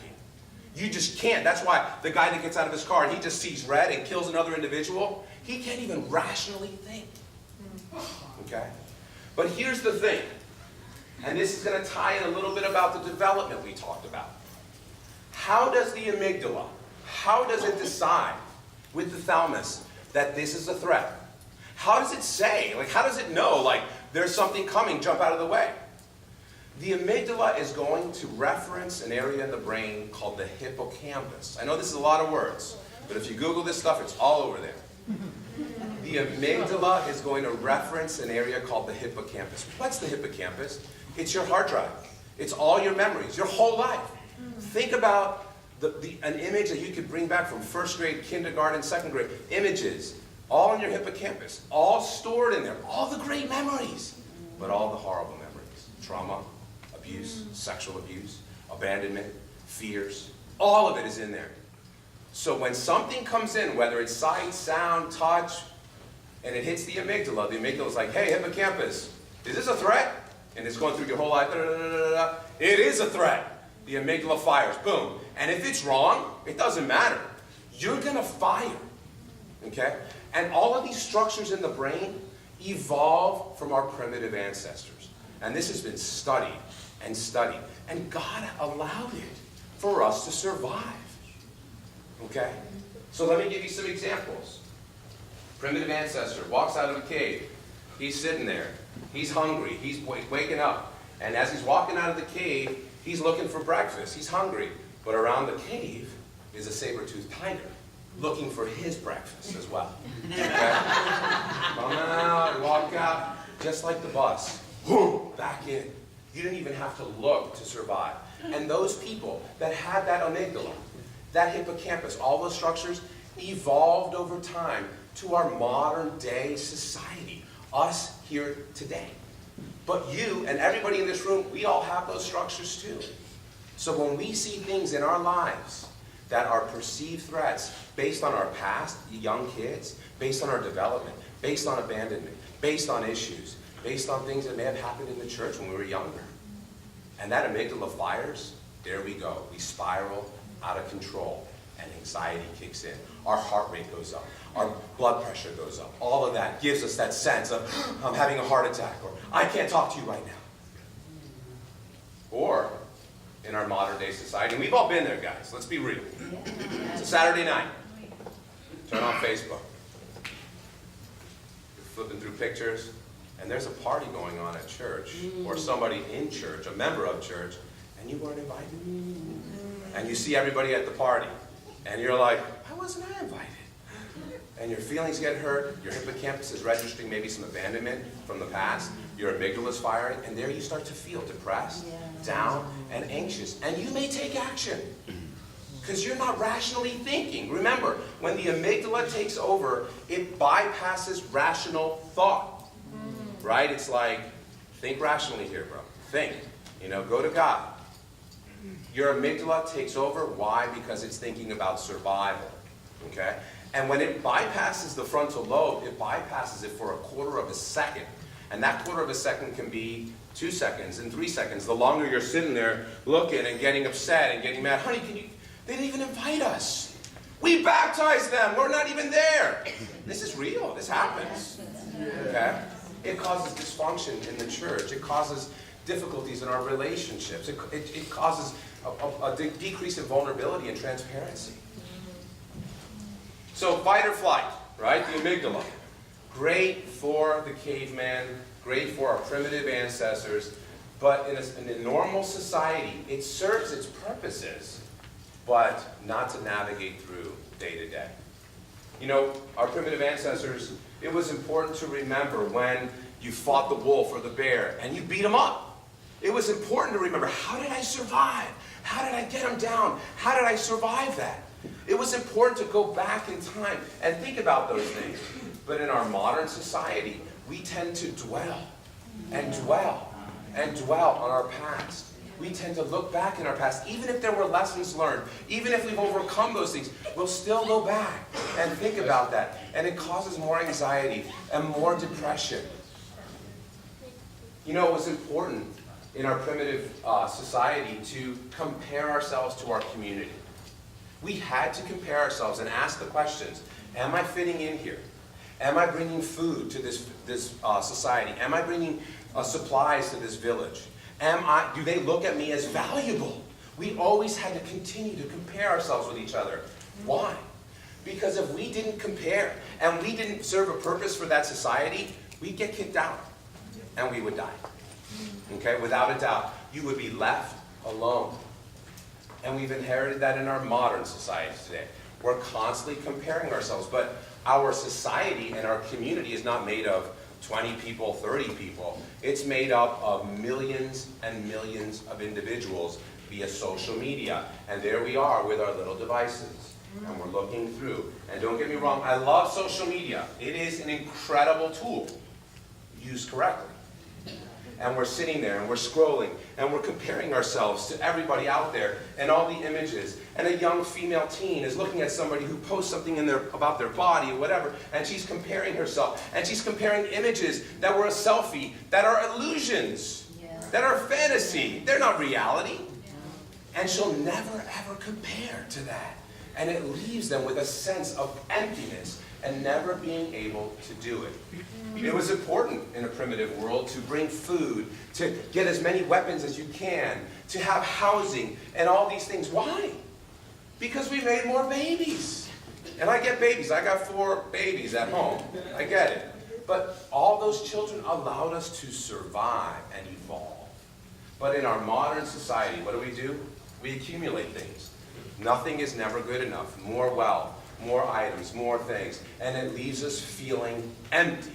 You just can't. That's why the guy that gets out of his car and he just sees red and kills another individual, he can't even rationally think. Okay? But here's the thing, and this is going to tie in a little bit about the development we talked about. How does the amygdala, how does it decide with the thalamus that this is a threat? How does it say, how does it know, there's something coming, jump out of the way? The amygdala is going to reference an area in the brain called the hippocampus. I know this is a lot of words, but if you Google this stuff, it's all over there. The amygdala is going to reference an area called the hippocampus. What's the hippocampus? It's your hard drive. It's all your memories, your whole life. Think about an image that you could bring back from first grade, kindergarten, second grade. Images, all in your hippocampus, all stored in there. All the great memories, but all the horrible memories. Trauma, abuse, sexual abuse, abandonment, fears. All of it is in there. So when something comes in, whether it's sight, sound, touch, and it hits the amygdala is like, hey, hippocampus, is this a threat? And it's going through your whole life. It is a threat. The amygdala fires, boom. And if it's wrong, it doesn't matter. You're going to fire, okay? And all of these structures in the brain evolved from our primitive ancestors. And this has been studied and studied. And God allowed it for us to survive, okay? So let me give you some examples. Primitive ancestor walks out of a cave. He's sitting there. He's hungry. He's waking up. And as he's walking out of the cave, he's looking for breakfast. He's hungry. But around the cave is a saber-toothed tiger looking for his breakfast as well. Okay? Come out, walk out, just like the bus. Boom, back in. You didn't even have to look to survive. And those people that had that amygdala, that hippocampus, all those structures evolved over time to our modern day society, us here today. But you and everybody in this room, we all have those structures too. So when we see things in our lives that are perceived threats based on our past, young kids, based on our development, based on abandonment, based on issues, based on things that may have happened in the church when we were younger, and that amygdala fires, there we go. We spiral out of control. and anxiety kicks in. Our heart rate goes up. Our blood pressure goes up. All of that gives us that sense of, I'm having a heart attack, or I can't talk to you right now. Or, in our modern day society, and we've all been there, guys, let's be real. It's a Saturday night. Turn on Facebook. You're flipping through pictures, and there's a party going on at church, or somebody in church, a member of church, and you weren't invited. And you see everybody at the party, and you're like, why wasn't I invited? And your feelings get hurt, your hippocampus is registering maybe some abandonment from the past, your amygdala's firing, and there you start to feel depressed, down, and anxious. And you may take action, because you're not rationally thinking. Remember, when the amygdala takes over, it bypasses rational thought. Right? It's like, think rationally here, bro. Think. Go to God. Your amygdala takes over. Why? Because it's thinking about survival. Okay? And when it bypasses the frontal lobe, it bypasses it for a quarter of a second. And that quarter of a second can be 2 seconds and 3 seconds. The longer you're sitting there looking and getting upset and getting mad, honey, they didn't even invite us. We baptized them. We're not even there. This is real. This happens. Okay? It causes dysfunction in the church. It causes difficulties in our relationships. It causes a decrease in vulnerability and transparency. So fight or flight, right? The amygdala. Great for the caveman, great for our primitive ancestors, but in a normal society, it serves its purposes, but not to navigate through day to day. Our primitive ancestors, it was important to remember when you fought the wolf or the bear and you beat them up. It was important to remember, how did I survive? How did I get them down? How did I survive that? It was important to go back in time and think about those things. But in our modern society, we tend to dwell and dwell and dwell on our past. We tend to look back in our past, even if there were lessons learned, even if we've overcome those things, we'll still go back and think about that. And it causes more anxiety and more depression. It was important in our primitive society to compare ourselves to our community. We had to compare ourselves and ask the questions, am I fitting in here? Am I bringing food to this society? Am I bringing supplies to this village? Do they look at me as valuable? We always had to continue to compare ourselves with each other. Why? Because if we didn't compare and we didn't serve a purpose for that society, we'd get kicked out and we would die. Okay, without a doubt, you would be left alone. And we've inherited that in our modern society today. We're constantly comparing ourselves, but our society and our community is not made of 20 people, 30 people. It's made up of millions and millions of individuals via social media. And there we are with our little devices. And we're looking through. And don't get me wrong, I love social media. It is an incredible tool, used correctly. And we're sitting there and we're scrolling and we're comparing ourselves to everybody out there and all the images. And a young female teen is looking at somebody who posts something about their body or whatever, and she's comparing herself. And she's comparing images that were a selfie, that are illusions, that are fantasy. They're not reality. And she'll never ever compare to that. And it leaves them with a sense of emptiness and never being able to do it. It was important in a primitive world to bring food, to get as many weapons as you can, to have housing, and all these things. Why? Because we made more babies. And I get babies. I got 4 babies at home. I get it. But all those children allowed us to survive and evolve. But in our modern society, what do? We accumulate things. Nothing is never good enough. More wealth, more items, more things. And it leaves us feeling empty.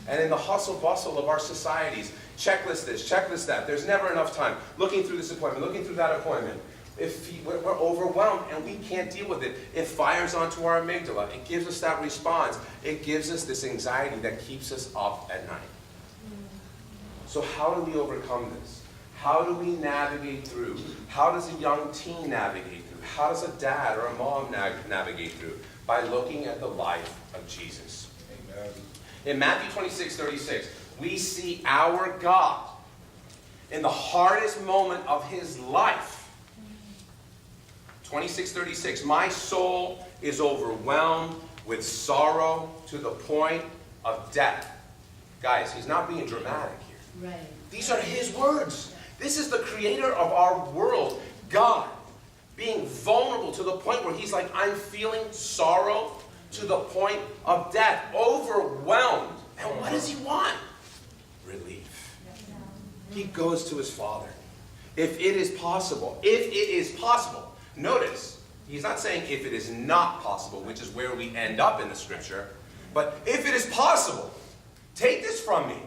And in the hustle bustle of our societies, checklist this, checklist that, there's never enough time. Looking through this appointment, looking through that appointment. We're overwhelmed and we can't deal with it. It fires onto our amygdala. It gives us that response. It gives us this anxiety that keeps us up at night. So how do we overcome this? How do we navigate through? How does a young teen navigate through? How does a dad or a mom navigate through? By looking at the life of Jesus. Amen. In Matthew 26:36, we see our God in the hardest moment of his life 26:36. My soul is overwhelmed with sorrow to the point of death. Guys, he's not being dramatic here. Right. These are his words. This is the creator of our world, God, being vulnerable to the point where he's like, I'm feeling sorrow to the point of death, overwhelmed. And what does he want? Relief. He goes to his Father. If it is possible, notice, he's not saying if it is not possible, which is where we end up in the scripture, but if it is possible, take this from me.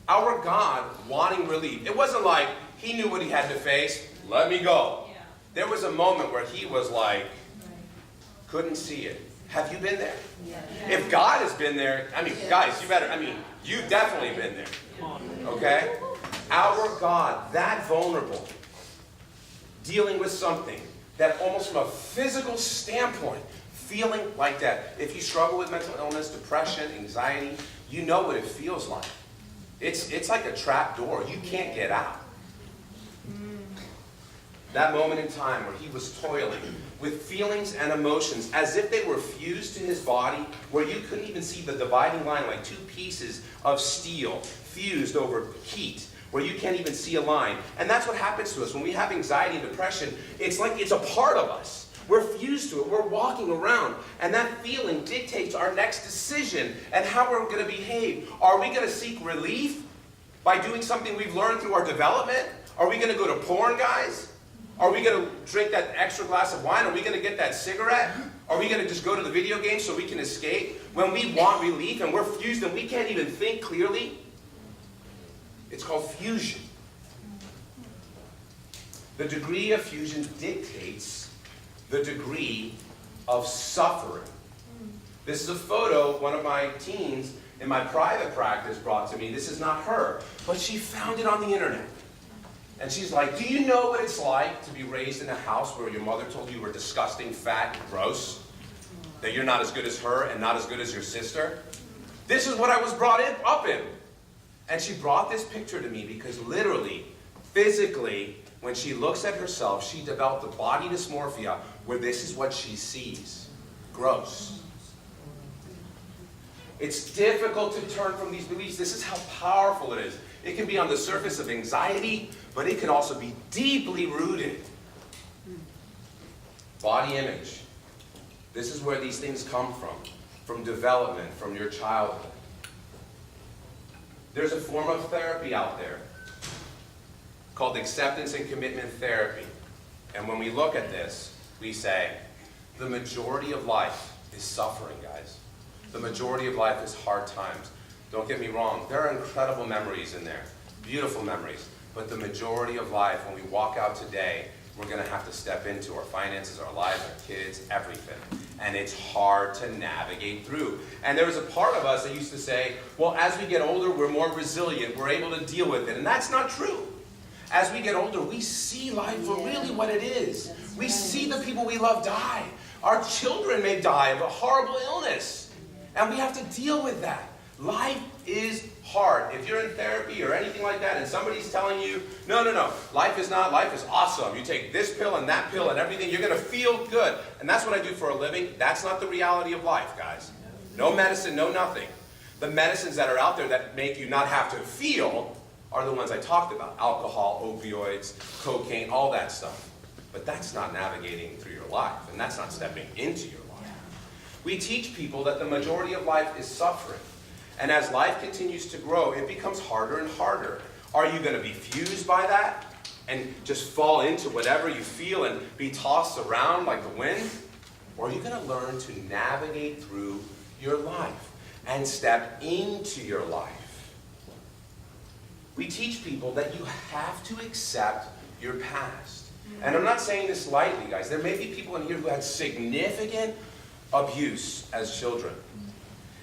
Our God wanting relief. It wasn't like he knew what he had to face, let me go. There was a moment where he was like, couldn't see it. Have you been there? If God has been there, guys, you've definitely been there. Okay? Our God, that vulnerable, dealing with something that almost from a physical standpoint, feeling like that. If you struggle with mental illness, depression, anxiety, you know what it feels like. It's like a trap door. You can't get out. That moment in time where he was toiling with feelings and emotions as if they were fused to his body, where you couldn't even see the dividing line, like two pieces of steel fused over heat, where you can't even see a line. And that's what happens to us when we have anxiety and depression. It's like it's a part of us. We're fused to it. We're walking around. And that feeling dictates our next decision and how we're going to behave. Are we going to seek relief by doing something we've learned through our development? Are we going to go to porn, guys? Are we going to drink that extra glass of wine? Are we going to get that cigarette? Are we going to just go to the video game so we can escape? When we want relief and we're fused and we can't even think clearly, it's called fusion. The degree of fusion dictates the degree of suffering. This is a photo one of my teens in my private practice brought to me. This is not her, but she found it on the internet. And she's like, do you know what it's like to be raised in a house where your mother told you were disgusting, fat, and gross? That you're not as good as her and not as good as your sister? This is what I was brought up in. And she brought this picture to me because literally, physically, when she looks at herself, she developed a body dysmorphia where this is what she sees. Gross. It's difficult to turn from these beliefs. This is how powerful it is. It can be on the surface of anxiety, but it can also be deeply rooted. Body image. This is where these things come from development, from your childhood. There's a form of therapy out there called acceptance and commitment therapy. And when we look at this, we say, the majority of life is suffering, guys. The majority of life is hard times. Don't get me wrong, there are incredible memories in there, beautiful memories. But the majority of life, when we walk out today, we're going to have to step into our finances, our lives, our kids, everything. And it's hard to navigate through. And there was a part of us that used to say, well, as we get older, we're more resilient, we're able to deal with it. And that's not true. As we get older, we see life for really what it is. We see the people we love die. Our children may die of a horrible illness. And we have to deal with that. Life is hard. If you're in therapy or anything like that and somebody's telling you, no, life is not, life is awesome. You take this pill and that pill and everything, you're going to feel good. And that's what I do for a living. That's not the reality of life, guys. No medicine, no nothing. The medicines that are out there that make you not have to feel are the ones I talked about. Alcohol, opioids, cocaine, all that stuff. But that's not navigating through your life, and that's not stepping into your life. We teach people that the majority of life is suffering. And as life continues to grow, it becomes harder and harder. Are you going to be fused by that and just fall into whatever you feel and be tossed around like the wind? Or are you going to learn to navigate through your life and step into your life? We teach people that you have to accept your past. And I'm not saying this lightly, guys. There may be people in here who had significant abuse as children.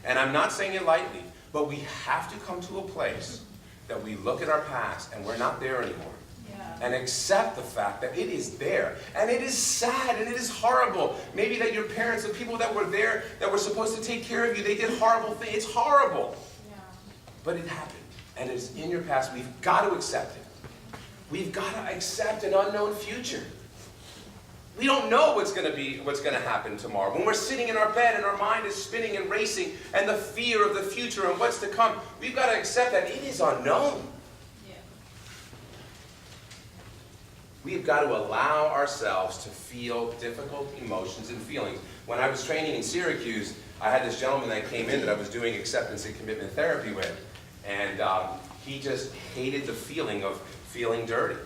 And I'm not saying it lightly, but we have to come to a place that we look at our past and we're not there anymore. And accept the fact that it is there. And it is sad and it is horrible. Maybe that your parents, the people that were there, that were supposed to take care of you, they did horrible things. It's horrible. But it happened. And it's in your past. We've got to accept it. We've got to accept an unknown future. We don't know what's going to happen tomorrow. When we're sitting in our bed and our mind is spinning and racing and the fear of the future and what's to come, we've got to accept that it is unknown. Yeah. We've got to allow ourselves to feel difficult emotions and feelings. When I was training in Syracuse, I had this gentleman that came in that I was doing acceptance and commitment therapy with. And he just hated the feeling of feeling dirty.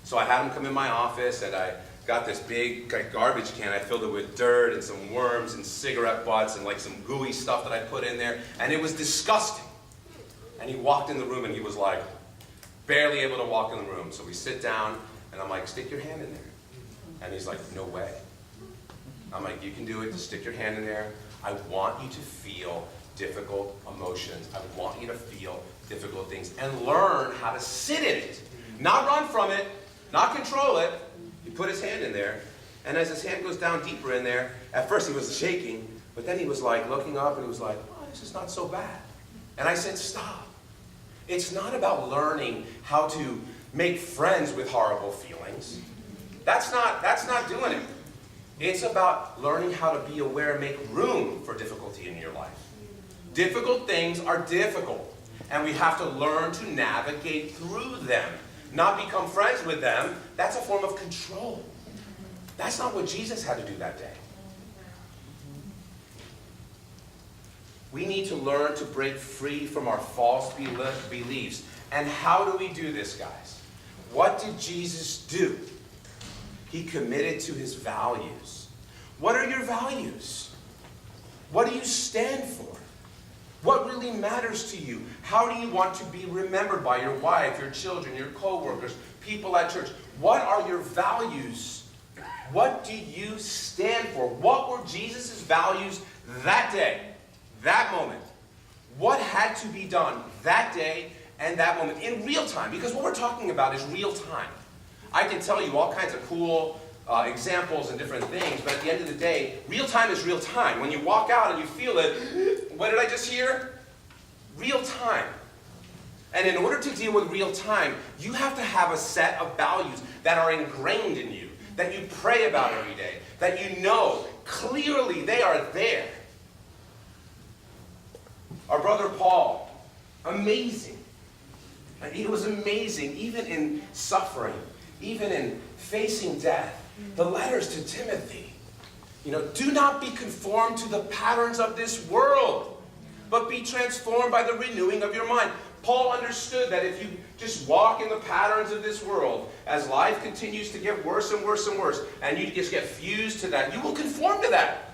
So I had him come in my office, and I got this big garbage can. I filled it with dirt and some worms and cigarette butts and like some gooey stuff that I put in there. And it was disgusting. And he walked in the room and he was like, barely able to walk in the room. So we sit down and I'm like, stick your hand in there. And he's like, no way. I'm like, you can do it. Just stick your hand in there. I want you to feel difficult emotions. I want you to feel difficult things and learn how to sit in it. Not run from it, not control it. He put his hand in there, and as his hand goes down deeper in there, at first he was shaking, but then he was like looking up and he was like, oh, this is not so bad. And I said, stop. It's not about learning how to make friends with horrible feelings. That's not doing it. It's about learning how to be aware and make room for difficulty in your life. Difficult things are difficult, and we have to learn to navigate through them. Not become friends with them. That's a form of control. That's not what Jesus had to do that day. We need to learn to break free from our false beliefs. And how do we do this, guys? What did Jesus do? He committed to his values. What are your values? What do you stand for? What really matters to you? How do you want to be remembered by your wife, your children, your co-workers, people at church? What are your values? What do you stand for? What were Jesus' values that day, that moment? What had to be done that day and that moment in real time? Because what we're talking about is real time. I can tell you all kinds of cool examples and different things, but at the end of the day, real time is real time. When you walk out and you feel it, what did I just hear? Real time. And in order to deal with real time, you have to have a set of values that are ingrained in you, that you pray about every day, that you know clearly they are there. Our brother Paul, amazing. He was amazing, even in suffering, even in facing death. The letters to Timothy, do not be conformed to the patterns of this world, but be transformed by the renewing of your mind. Paul understood that if you just walk in the patterns of this world, as life continues to get worse and worse and worse, and you just get fused to that, you will conform to that.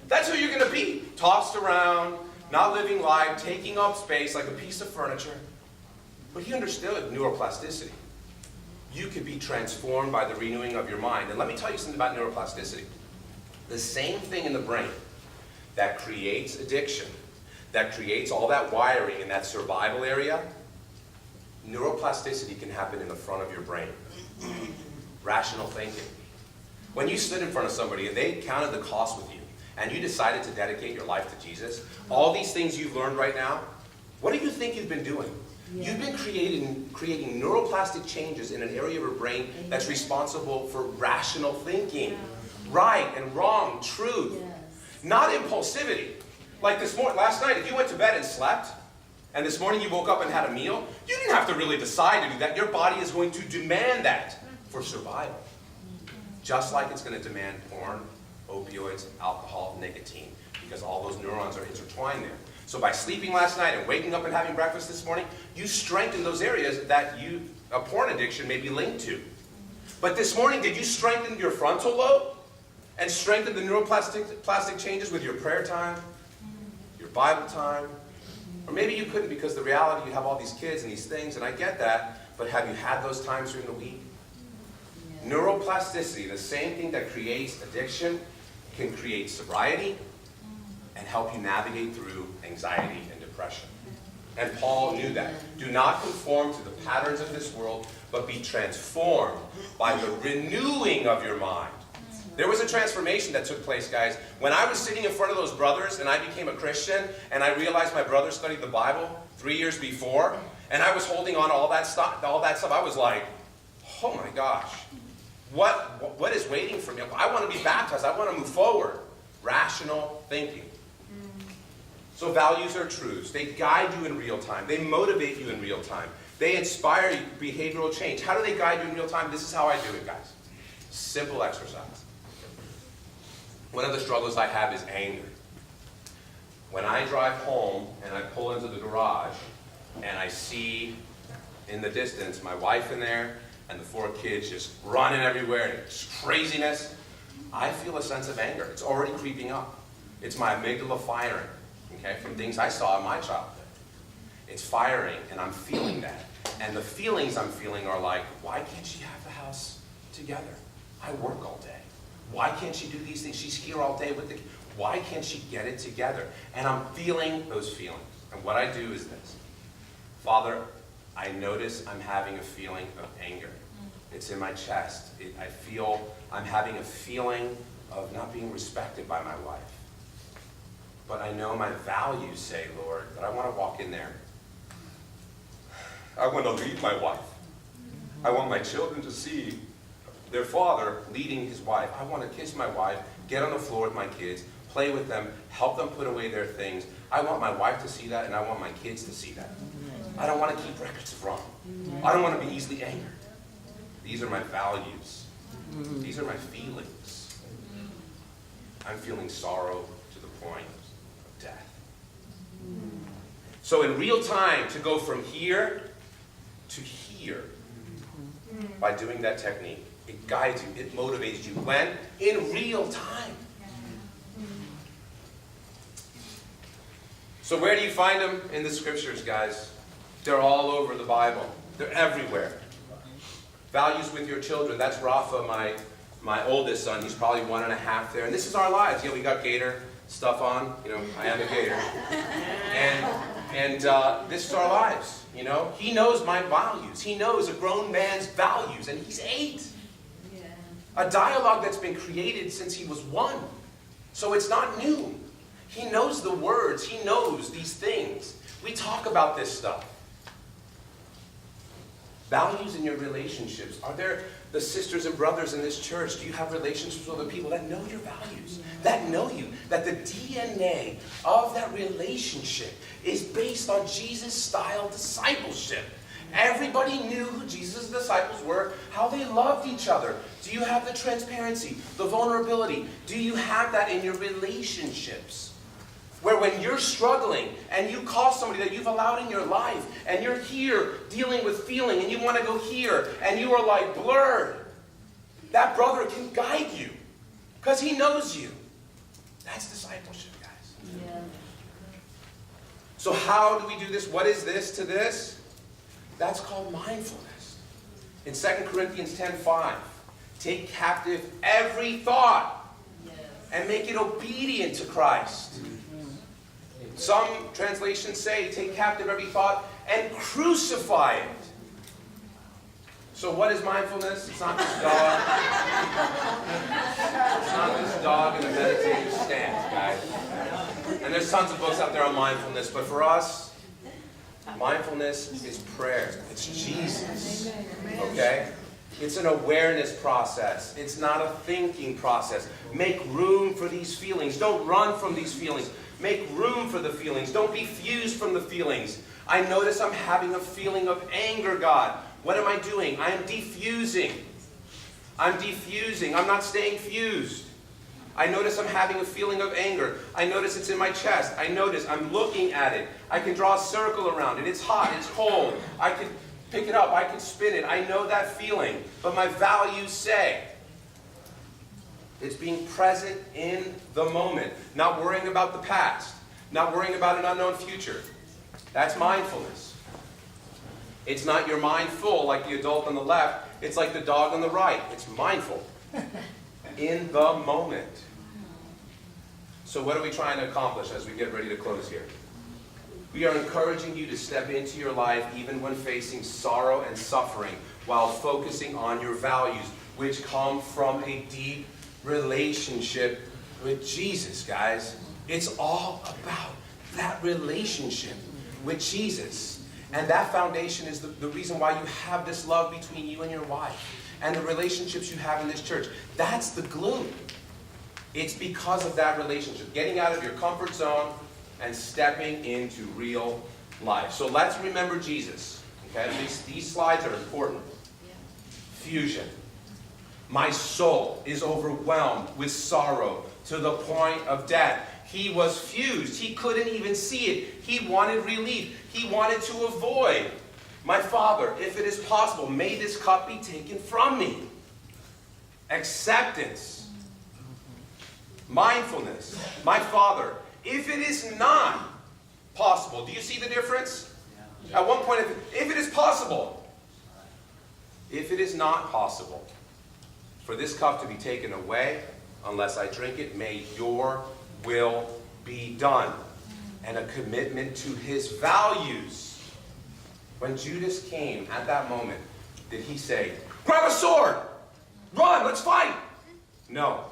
That's who you're going to be. Tossed around, not living life, taking up space like a piece of furniture. But he understood neuroplasticity. You could be transformed by the renewing of your mind. And let me tell you something about neuroplasticity. The same thing in the brain that creates addiction, that creates all that wiring in that survival area, neuroplasticity can happen in the front of your brain. Rational thinking. When you stood in front of somebody and they counted the cost with you, and you decided to dedicate your life to Jesus, all these things you've learned right now, what do you think you've been doing? Yeah. You've been creating neuroplastic changes in an area of your brain that's responsible for rational thinking. Yeah. Right and wrong, truth. Yes. Not impulsivity. Like last night, if you went to bed and slept, and this morning you woke up and had a meal, you didn't have to really decide to do that. Your body is going to demand that for survival. Just like it's going to demand porn, opioids, alcohol, nicotine, because all those neurons are intertwined there. So by sleeping last night and waking up and having breakfast this morning, you strengthen those areas that a porn addiction may be linked to. But this morning, did you strengthen your frontal lobe and strengthen the neuroplastic changes with your prayer time, your Bible time? Or maybe you couldn't because the reality, you have all these kids and these things, and I get that, but have you had those times during the week? Yeah. Neuroplasticity, the same thing that creates addiction, can create sobriety and help you navigate through anxiety and depression. And Paul knew that. Do not conform to the patterns of this world, but be transformed by the renewing of your mind. There was a transformation that took place, guys. When I was sitting in front of those brothers and I became a Christian, and I realized my brother studied the Bible 3 years before, and I was holding on to all that stuff, I was like, oh my gosh, What is waiting for me? I want to be baptized. I want to move forward. Rational thinking. So values are truths. They guide you in real time. They motivate you in real time. They inspire behavioral change. How do they guide you in real time? This is how I do it, guys. Simple exercise. One of the struggles I have is anger. When I drive home and I pull into the garage and I see in the distance my wife in there and the 4 kids just running everywhere and it's craziness, I feel a sense of anger. It's already creeping up. It's my amygdala firing, okay, from things I saw in my childhood. It's firing and I'm feeling that. And the feelings I'm feeling are like, why can't she have the house together? I work all day. Why can't she do these things? She's here all day with the kids. Why can't she get it together? And I'm feeling those feelings. And what I do is this. Father, I notice I'm having a feeling of anger. It's in my chest. I feel I'm having a feeling of not being respected by my wife. But I know my values say, Lord, that I want to walk in there. I want to lead my wife. I want my children to see their father leading his wife. I want to kiss my wife, get on the floor with my kids, play with them, help them put away their things. I want my wife to see that, and I want my kids to see that. I don't want to keep records of wrong. I don't want to be easily angered. These are my values. These are my feelings. I'm feeling sorrow to the point of death. So in real time, to go from here to here, by doing that technique, it guides you, it motivates you. When? In real time. So where do you find them? In the scriptures, guys. They're all over the Bible. They're everywhere. Values with your children. That's Rafa, my oldest son. He's probably 1.5 there. And this is our lives. We got Gator stuff on. I am a Gator. And this is our lives. He knows my values. He knows a grown man's values. And he's 8. A dialogue that's been created since he was 1. So it's not new. He knows the words. He knows these things. We talk about this stuff. Values in your relationships. Are there the sisters and brothers in this church? Do you have relationships with other people that know your values? That know you? That the DNA of that relationship is based on Jesus-style discipleship. Everybody knew who Jesus' disciples were, how they loved each other. Do you have the transparency, the vulnerability? Do you have that in your relationships? Where when you're struggling and you call somebody that you've allowed in your life and you're here dealing with feeling and you want to go here and you are like blurred, that brother can guide you because he knows you. That's discipleship, guys. Yeah. So how do we do this? What is this to this? That's called mindfulness. In 2 Corinthians 10:5, take captive every thought and make it obedient to Christ. Some translations say, take captive every thought and crucify it. So what is mindfulness? It's not this dog. It's not this dog in a meditative stance, guys. And there's tons of books out there on mindfulness, but for us, mindfulness is prayer. It's Jesus. Okay? It's an awareness process. It's not a thinking process. Make room for these feelings. Don't run from these feelings. Make room for the feelings. Don't be fused from the feelings. I notice I'm having a feeling of anger, God. What am I doing? I am defusing. I'm defusing. I'm not staying fused. I notice I'm having a feeling of anger. I notice it's in my chest. I notice I'm looking at it. I can draw a circle around it. It's hot. It's cold. I can pick it up. I can spin it. I know that feeling. But my values say it's being present in the moment. Not worrying about the past. Not worrying about an unknown future. That's mindfulness. It's not your mind full like the adult on the left. It's like the dog on the right. It's mindful. In the moment. So what are we trying to accomplish as we get ready to close here? We are encouraging you to step into your life even when facing sorrow and suffering while focusing on your values, which come from a deep relationship with Jesus, guys. It's all about that relationship with Jesus. And that foundation is the reason why you have this love between you and your wife and the relationships you have in this church. That's the glue. It's because of that relationship, getting out of your comfort zone and stepping into real life. So let's remember Jesus. Okay, these slides are important. Fusion. My soul is overwhelmed with sorrow to the point of death. He was fused. He couldn't even see it. He wanted relief. He wanted to avoid. My Father, if it is possible, may this cup be taken from me. Acceptance. Mindfulness. My Father, if it is not possible. Do you see the difference? At one point, if it is possible. If it is not possible for this cup to be taken away, unless I drink it, may your will be done. And a commitment to his values. When Judas came at that moment, did he say, grab a sword, run, let's fight? No.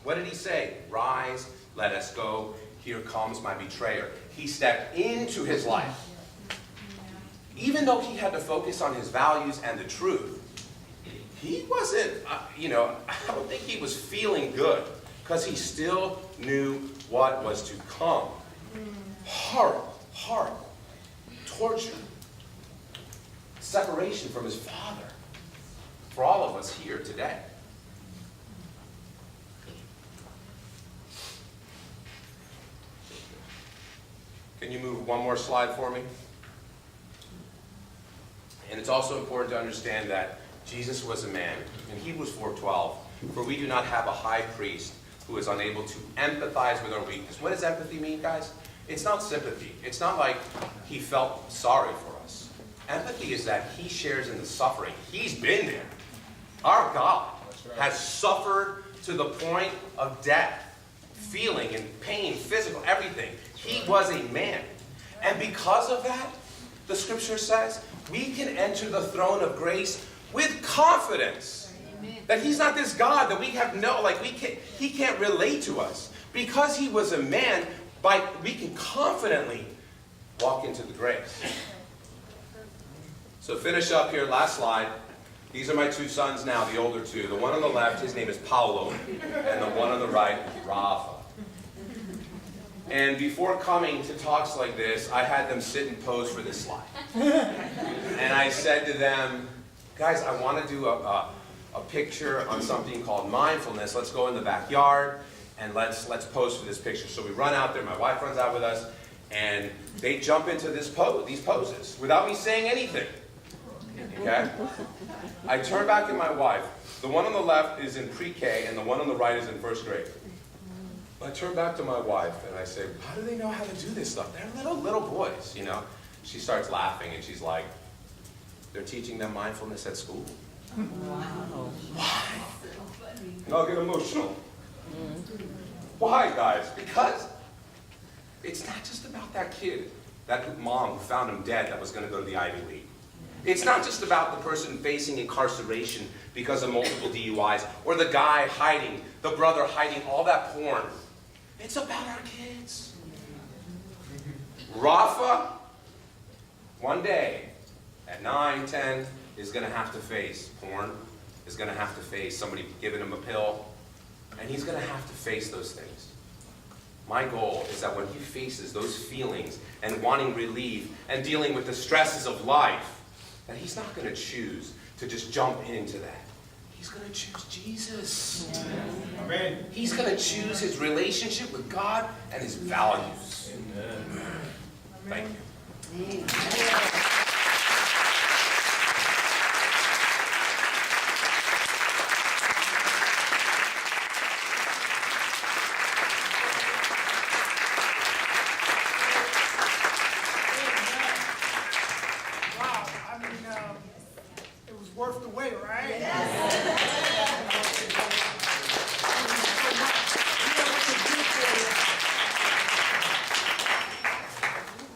What did he say? Rise, let us go, here comes my betrayer. He stepped into his life. Even though he had to focus on his values and the truth, he wasn't, I don't think he was feeling good, because he still knew what was to come. Horrible, torture, separation from his Father, for all of us here today. Can you move one more slide for me? And it's also important to understand that Jesus was a man. In Hebrews 4:12, for we do not have a high priest who is unable to empathize with our weakness. What does empathy mean, guys? It's not sympathy. It's not like he felt sorry for us. Empathy is that he shares in the suffering. He's been there. Our God has suffered to the point of death, feeling and pain, physical, everything. He was a man. And because of that, the scripture says, we can enter the throne of grace with confidence. Amen. That he's not this God that we have he can't relate to us. Because he was a man, we can confidently walk into the grace. So finish up here, last slide. These are my two sons now, the older two. The one on the left, his name is Paulo, and the one on the right, Rafa. And before coming to talks like this, I had them sit and pose for this slide. And I said to them, guys, I want to do a picture on something called mindfulness. Let's go in the backyard and let's pose for this picture. So we run out there, my wife runs out with us, and they jump into these poses without me saying anything. Okay? I turn back to my wife. The one on the left is in pre-K and the one on the right is in first grade. I turn back to my wife and I say, how do they know how to do this stuff? They're little boys, She starts laughing and she's like, they're teaching them mindfulness at school. Wow. Why? And I'll get emotional. Why, guys? Because it's not just about that kid, that mom who found him dead that was going to go to the Ivy League. It's not just about the person facing incarceration because of multiple DUIs, or the guy hiding, the brother hiding all that porn. It's about our kids. Rafa, one day, at 9, 10, is going to have to face porn, is going to have to face somebody giving him a pill, and he's going to have to face those things. My goal is that when he faces those feelings and wanting relief and dealing with the stresses of life, that he's not going to choose to just jump into that. He's going to choose Jesus. Amen. He's going to choose his relationship with God and his values. Amen. Thank you. Amen. Worth the wait, right? Yes.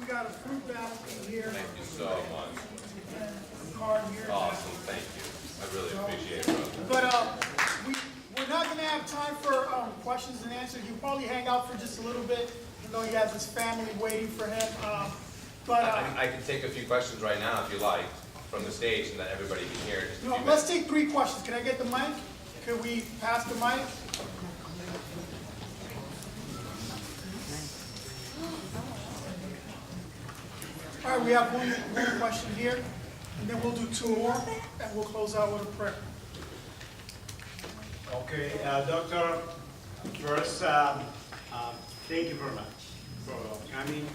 We got a fruit basket here. Thank you so much. And a card here. Awesome, thank you. I really appreciate it, brother. But we're not going to have time for questions and answers. He'll probably hang out for just a little bit, even though he has his family waiting for him. But I can take a few questions right now if you like, from the stage, and that everybody can hear. Just a no, few let's minutes. take 3 questions. Can I get the mic? Can we pass the mic? All right, we have one question here, and then we'll do 2 more, and we'll close out with a prayer. Okay, Doctor, first, thank you very much for coming.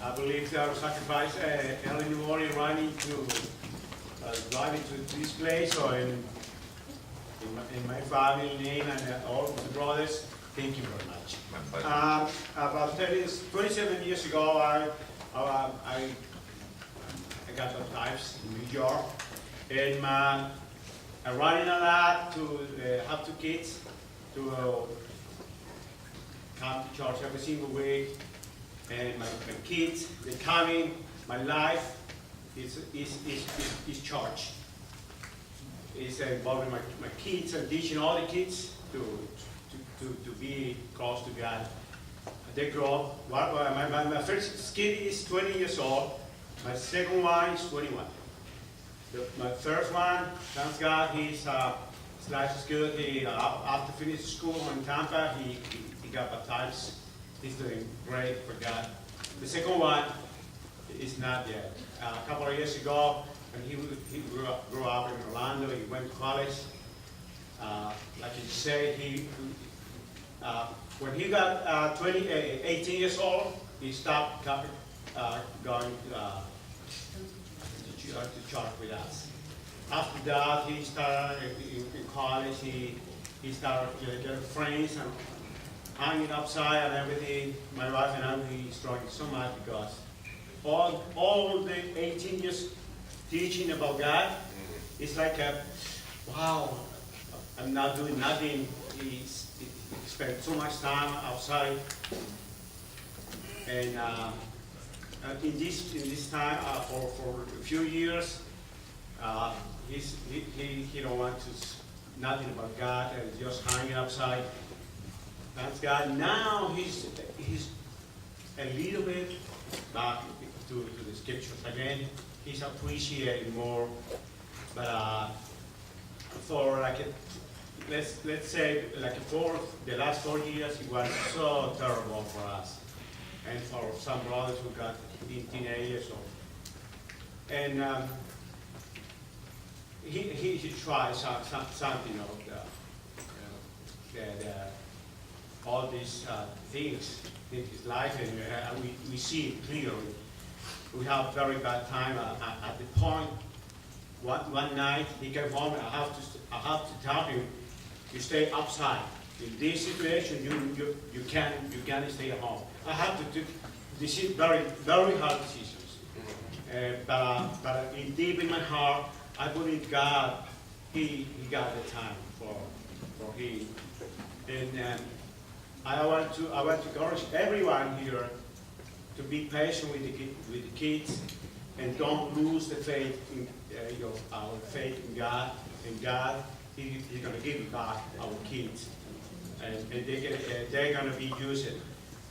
I believe our sacrifice early in the morning running to driving to this place, or in my family name and all the brothers, thank you very much. My pleasure. About 27 years ago, I got baptized in New York, and I'm running a lot to have 2 kids to come to church every single week, and my kids, they coming, my life is church. It's involving my kids and teaching all the kids to be close to God. They grow up. My first kid is 20 years old. My second one is 21. My first one, thanks God, his life is good. He after finishing school in Tampa, he got baptized. He's doing great for God. The second one is not yet. A couple of years ago, when he grew up in Orlando, he went to college. Like you say, when he got 18 years old, he stopped going to church with us. After that, he started in college. He started getting friends and hanging outside and everything. My wife and I, we struggled so much because all the 18 years teaching about God, it's like wow, I'm not doing nothing. He spent so much time outside, and in this time for a few years, he don't want to nothing about God and just hanging outside. Thanks God. Now he's a little bit back to the scriptures again. He's appreciating more, but for like let's say like the last 4 years, it was so terrible for us, and for some brothers who got teenagers. And he tried something of all these things in his life, and we see it clearly. We have very bad time at the point. One night he came home, and I have to tell him, you stay outside. In this situation, you can't stay at home. I have to do very very hard decisions. But in deep in my heart, I believe God, He got the time for him. And I want to encourage everyone here to be patient with the kids, and don't lose the faith in our faith in God. And God, He's going to give back our kids, and they're going to be used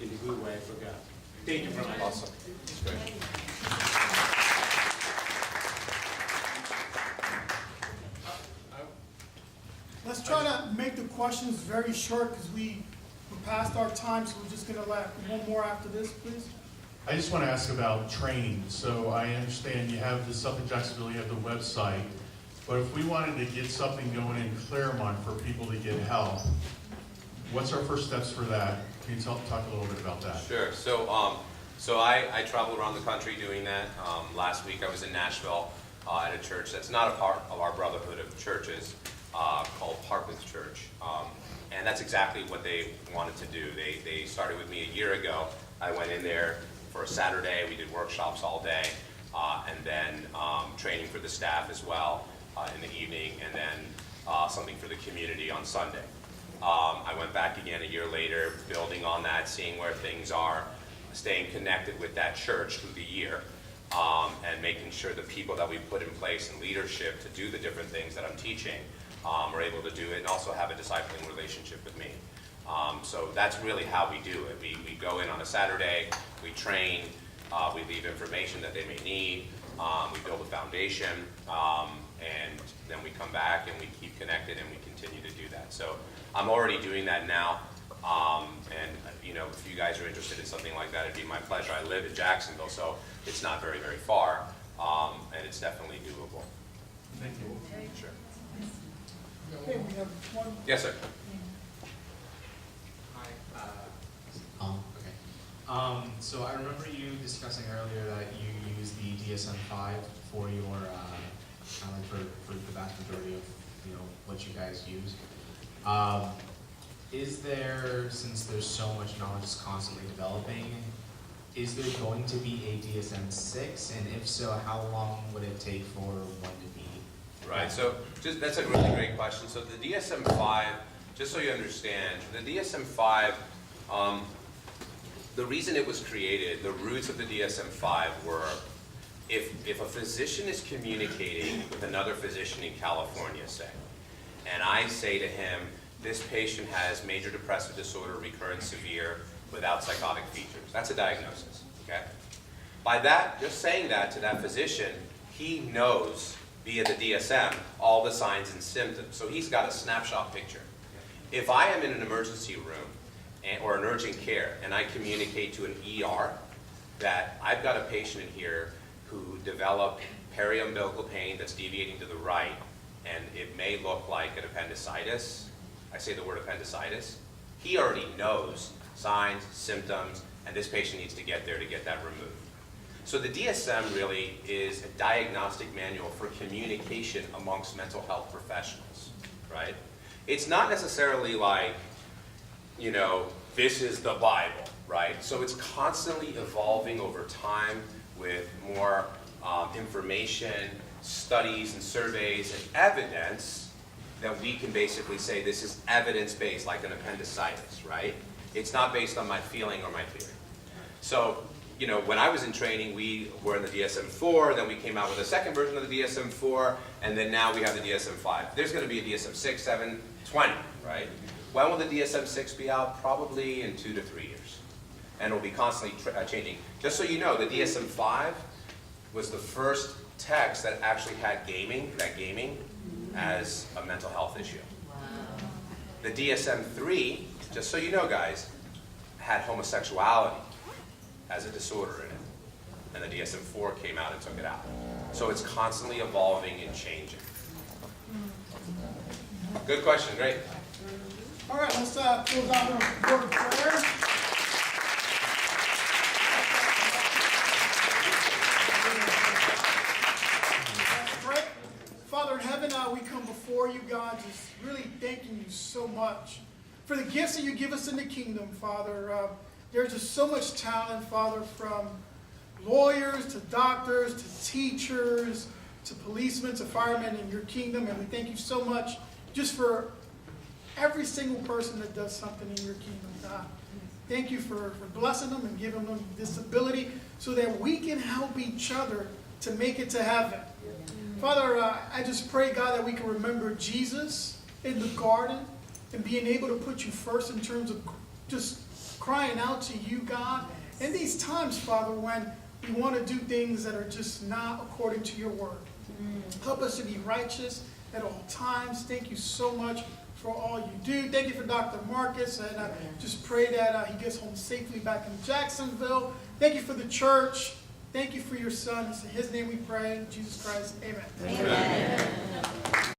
in a good way for God. Thank you very much. Awesome. That's great. Let's try to make the questions very short because we're past our time, so we're just going to let one more after this, please. I just want to ask about training. So I understand you have this up in Jacksonville, you have the website, but if we wanted to get something going in Claremont for people to get help, what's our first steps for that? Can you talk a little bit about that? Sure. So I travel around the country doing that. Last week I was in Nashville at a church that's not a part of our brotherhood of churches called Parklands Church. And that's exactly what they wanted to do. They started with me a year ago. I went in there for a Saturday. We did workshops all day, and then training for the staff as well in the evening, and then something for the community on Sunday. I went back again a year later, building on that, seeing where things are, staying connected with that church through the year, and making sure the people that we put in place in leadership to do the different things that I'm teaching are able to do it, and also have a discipling relationship with me. So that's really how we do it. We go in on a Saturday, we train, We leave information that they may need. We build a foundation, and then we come back and we keep connected and we continue to do that. So I'm already doing that now. And you know, if you guys are interested in something like that, it'd be my pleasure. I live in Jacksonville, so it's not very, very far, and it's definitely doable. Thank you. Sure. Okay, we have one. Yes, sir. Hi. Okay. So I remember you discussing earlier that you use the DSM-5 for your kind of for the vast majority of what you guys use. Is there, since there's so much knowledge is constantly developing, is there going to be a DSM-6, and if so, how long would it take for one to be? Right, so that's a really great question. So the DSM-5, just so you understand, the DSM-5, the reason it was created, the roots of the DSM-5 were if a physician is communicating with another physician in California, say, and I say to him, this patient has major depressive disorder, recurrent severe, without psychotic features. That's a diagnosis, okay? By that, just saying that to that physician, he knows via the DSM all the signs and symptoms. So he's got a snapshot picture. If I am in an emergency room or an urgent care and I communicate to an ER that I've got a patient in here who developed periumbilical pain that's deviating to the right, and it may look like an appendicitis, I say the word appendicitis, he already knows signs, symptoms, and this patient needs to get there to get that removed. So the DSM really is a diagnostic manual for communication amongst mental health professionals, right? It's not necessarily like, this is the Bible, right? So it's constantly evolving over time with more information, studies and surveys and evidence that we can basically say this is evidence-based, like an appendicitis, right? It's not based on my feeling or my theory. So, when I was in training, we were in the DSM-4, then we came out with a second version of the DSM-4, and then now we have the DSM-5. There's going to be a DSM-6, 7, 20, right? When will the DSM-6 be out? Probably in 2 to 3 years. And it'll be constantly changing. Just so you know, the DSM-5 was the first text that actually had gaming as a mental health issue. The DSM-3, just so you know guys, had homosexuality as a disorder in it. And the DSM-4 came out and took it out. So it's constantly evolving and changing. Good question, great. All right, let's close out with a word of prayer. Father in heaven, we come before you, God, just really thanking you so much for the gifts that you give us in the kingdom, Father. There's just so much talent, Father, from lawyers to doctors to teachers to policemen to firemen in your kingdom, and we thank you so much just for every single person that does something in your kingdom, God. Thank you for blessing them and giving them this ability so that we can help each other to make it to heaven. Father, I just pray, God, that we can remember Jesus in the garden and being able to put you first in terms of just crying out to you, God. In these times, Father, when we want to do things that are just not according to your word. Help us to be righteous at all times. Thank you so much for all you do. Thank you for Dr. Marcus, and I just pray that he gets home safely back in Jacksonville. Thank you for the church. Thank you for your son. It's in his name we pray. In Jesus Christ, amen. Amen.